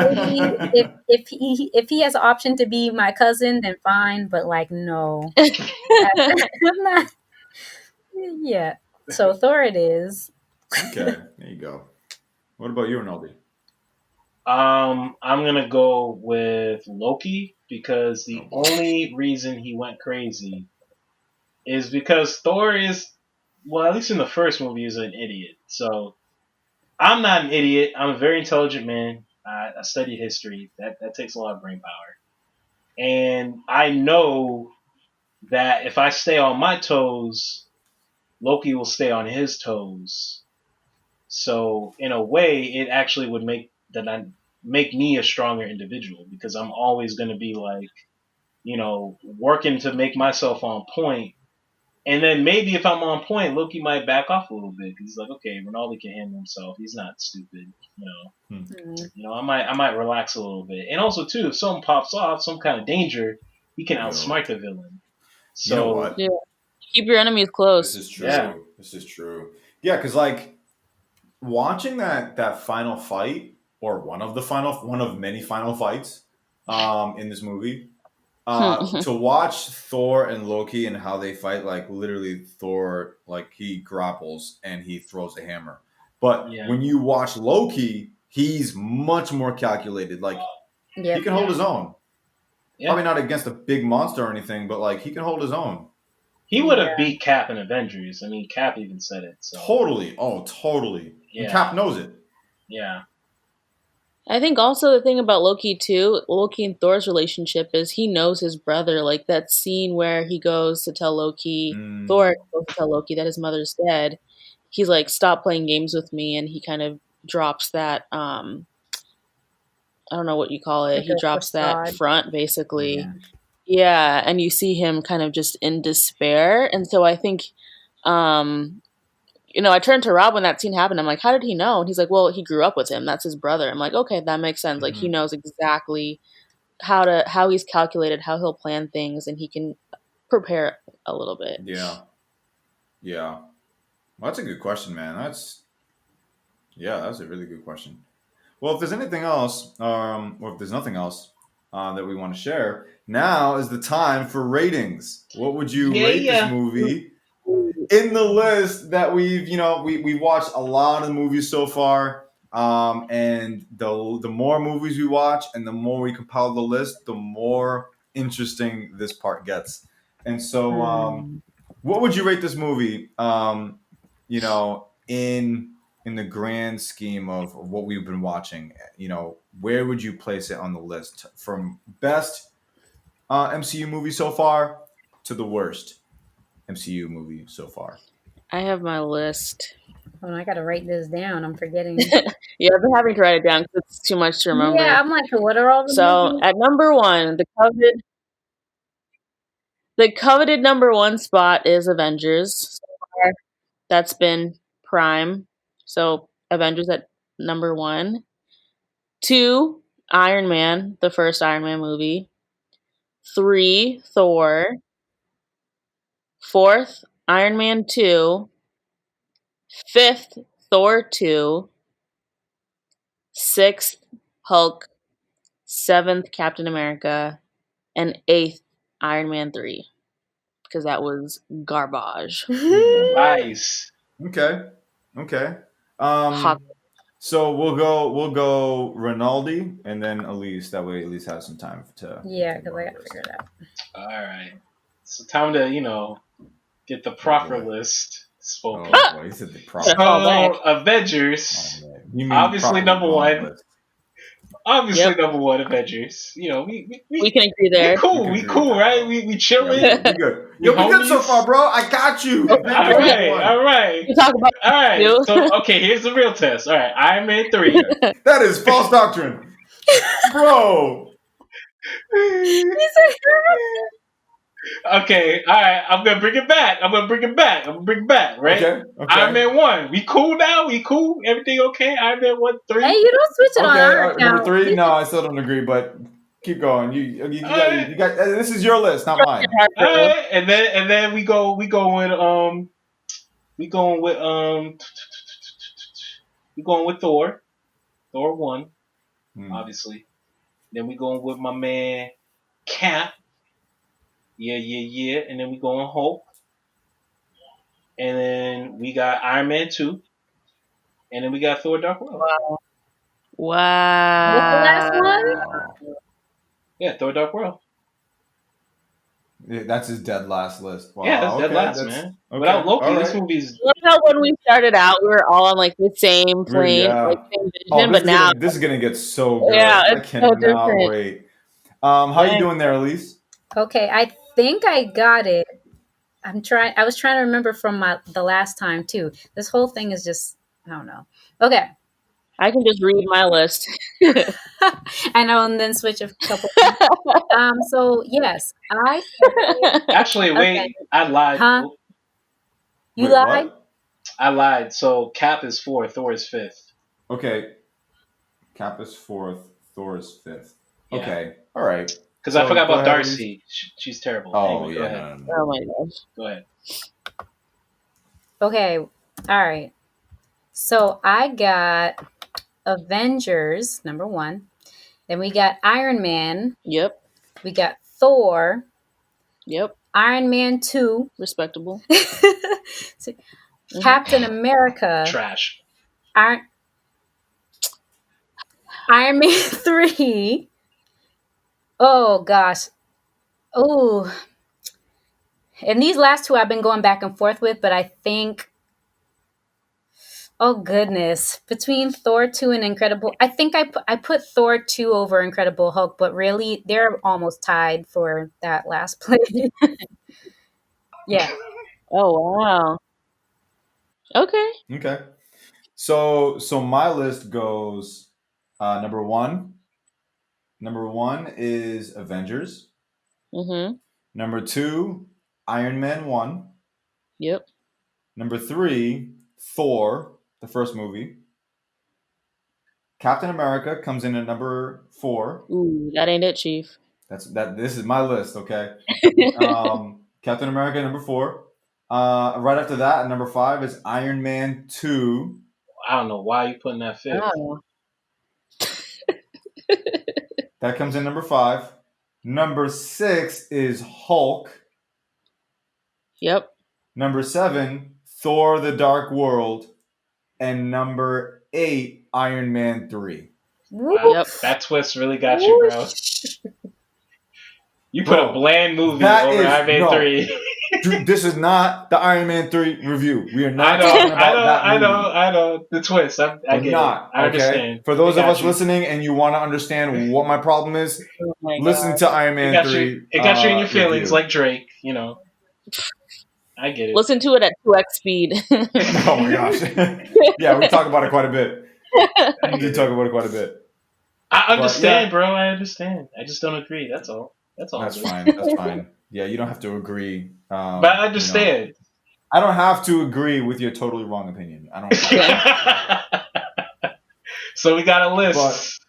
maybe if he has an option to be my cousin, then fine. But like, no, I'm not. Yeah. So Thor it is. Okay, there you go. What about you, Rinaldi? I'm gonna go with Loki because Oh the boy. only reason he went crazy is because Thor is, well, at least in the first movie, is an idiot. So I'm not an idiot. I'm a very intelligent man. I studied history. That takes a lot of brain power, and I know that if I stay on my toes, Loki will stay on his toes. So in a way, it actually would make me a stronger individual because I'm always going to be like, working to make myself on point. And then maybe if I'm on point, Loki might back off a little bit because he's like, okay, Ronaldo can handle himself. He's not stupid, you know. Hmm. Mm, I might relax a little bit. And also too, if something pops off, some kind of danger, he can Yo, outsmart the villain. you know So what? Yeah. Keep your enemies This close. is yeah, true. This is true. Yeah, because like watching that final fight or one of many final fights in this movie, to watch Thor and Loki and how they fight, like literally Thor, like he grapples and he throws a hammer. But yeah, when you watch Loki, he's much more calculated. Like he yep. can hold his own. yeah. Probably not against a big monster or anything, but like he can hold his own. He would have Yeah. beat Cap in Avengers. I mean, Cap even said it. So Totally. Oh, totally. And yeah, Cap knows it. yeah. I think also the thing about Loki too, Loki and Thor's relationship is he knows his brother. Like that scene where he goes to tell Loki, Mm, Thor goes to tell Loki that his mother's dead. He's like, "Stop playing games with me," and he kind of drops that. I don't know what you call it. Like He a drops that facade. front basically. Yeah. Yeah, and you see him kind of just in despair. And so I think, um, I turned to Rob when that scene happened. I'm like, how did he know? And he's like, well, he grew up with him. That's his brother. I'm like, okay, that makes sense. Like he mhm. knows exactly how he's calculated, how he'll plan things, and he can prepare a little bit. Yeah. Yeah. Well, that's a good question, man. That's a really good question. Well, if there's anything else, or if there's nothing else that we want to share, now is the time for ratings. What would you Yeah, rate this yeah. movie in the list that we watched a lot of movies so far, and the more movies we watch and the more we compile the list, the more interesting this part gets. And so, Hmm. what would you rate this movie? In the grand scheme of what we've been watching, where would you place it on the list from best MCU movie so far to the worst MCU movie so far? I have my list. Oh, I gotta write this down. I'm forgetting. Yeah, I've been having to write it down because it's too much to Yeah, remember. I'm like, what are all the So movies? at number one, the coveted number one spot is Avengers. So far, that's been prime. So Avengers at number one. Two, Iron Man, the first Iron Man movie. Three, Thor. Fourth, Iron Man 2. Fifth, Thor 2. Sixth, Hulk. Seventh, Captain America. And eighth, Iron Man 3. Because that was garbage. Nice. Okay. Okay. Hot. So we'll go Rinaldi and then Elise. That way Elise has some time to Yeah, think because about I her gotta figure list. it out. All right. So time to get the Oh proper boy. list Oh spoken. boy. He said the Gotta proper. fall back. So Avengers, Oh man. You mean obviously properly number wrong one. list? Obviously Yep, number one Avengers. we can agree We there. We cool. can We agree with cool, that, right? bro. We Yeah, we chilling. good. We good. We Yo, we good so far, homies. bro. I got you. All Avengers number right. one. All right. We talk about All right. you. So okay, here's the real test. All right, Iron Man 3. Okay. That is false doctrine, bro. He said, Okay, all right. I'm gonna bring it back. Right? Okay. Iron Okay. Man 1. We cool now? We cool? Everything okay? Iron Man 1, hey, 3. you don't switch it on Okay. our Number account. three. No, I still don't agree, but keep going. All You got right. you got. This is your list, not mine. All right. And then we going with we going with Thor. Thor 1, Hmm. obviously. Then we going with my man Cap. Yeah, yeah, yeah. And then we going Hulk. And then we got Iron Man 2. And then we got Thor Dark World. What's the last one? Wow. Yeah, Thor Dark World. Yeah, that's his dead last list. Yeah, that's Wow. dead Okay. last, That's man. okay. Without All Loki, this right. movie's Look how when we started out, we were all on like the same plane, like Yeah. same Oh, vision, but now, this is gonna get so yeah, good. I it's so cannot different. wait. How you Dang. doing there, Elise? Okay, I think I got it. I was trying to remember from the last time too. This whole thing is just, I don't know. Okay. I can just read my list. I know, and then switch a couple. So yes, I said, actually okay. wait. I lied. Huh? You Wait, lied? what? I lied. So Cap is 4, Thor is 5th. Okay. Cap is fourth. Thor is fifth. Yeah, Okay. All right. because I So forgot go about ahead, Elise. Darcy. She's terrible. Oh Anyway, go yeah, ahead. no, no, Oh no. my gosh. Go ahead. Okay. All right. So I got Avengers number one. Then we got Iron Man. Yep. We got Thor. Yep. Iron Man 2. Respectable. Captain America. Trash. Iron, Iron Man 3. Oh gosh. Oh. And these last two I've been going back and forth with, but I think Oh goodness. Between Thor 2 and Incredible, I think I put Thor 2 over Incredible Hulk, but really they're almost tied for that last place. Yeah. Oh wow. Okay. Okay. So my list goes number one. Number one is Avengers. Mhm. Number two, Iron Man 1. Yep. Number three, Thor, the first movie. Captain America comes in at number four. Ooh, that ain't it, Chief. This is my list, okay? Captain America number four. Right after that, at number five is Iron Man 2. I don't know why you putting that fifth. Oh. That comes in number five. Number six is Hulk. Yep. Number seven, Thor: The Dark World, and number eight, Iron Man 3. Wow, Yep. that twist really got you, bro. You put a bland movie over Iron Man 3. Dude, this is not the Iron Man 3 review. We are I not know, talking about that movie. I know. The twist. I We're get not, it. I understand. For those I of got us you. listening and you want to understand what my problem is, Oh my listen God. to Iron Man 3. It got you in your feelings, review. like Drake. You know. I get it. Listen to it at 2x speed. Oh my gosh. Yeah, we talk about it quite a bit. We do talk about it quite a bit. I understand, bro. I understand. I just don't agree. That's all. That's all. That's fine. That's fine. Yeah, you don't have to agree. But I understand. I don't have to agree with your totally wrong opinion. I don't. So we got a list.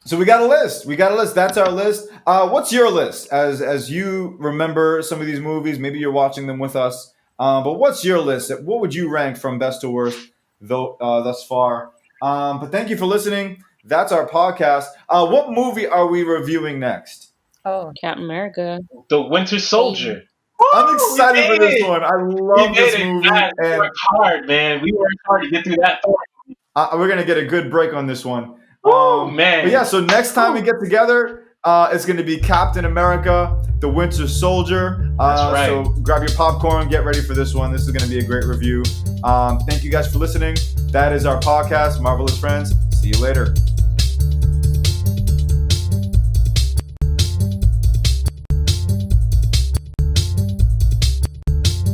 So we got a list. That's our list. What's your list? As you remember some of these movies, maybe you're watching them with us. But what's your list? What would you rank from best to worst thus far? But thank you for listening. That's our podcast. What movie are we reviewing next? Oh, Captain America. The Winter Soldier. I'm excited for this one. I love this movie. God, we worked hard, man. We worked hard to get through that. We're going to get a good break on this one. Man. But yeah, so next time we get together, it's going to be Captain America, the Winter Soldier. That's right. So grab your popcorn, get ready for this one. This is going to be a great review. Thank you guys for listening. That is our podcast, Marvelous Friends. See you later.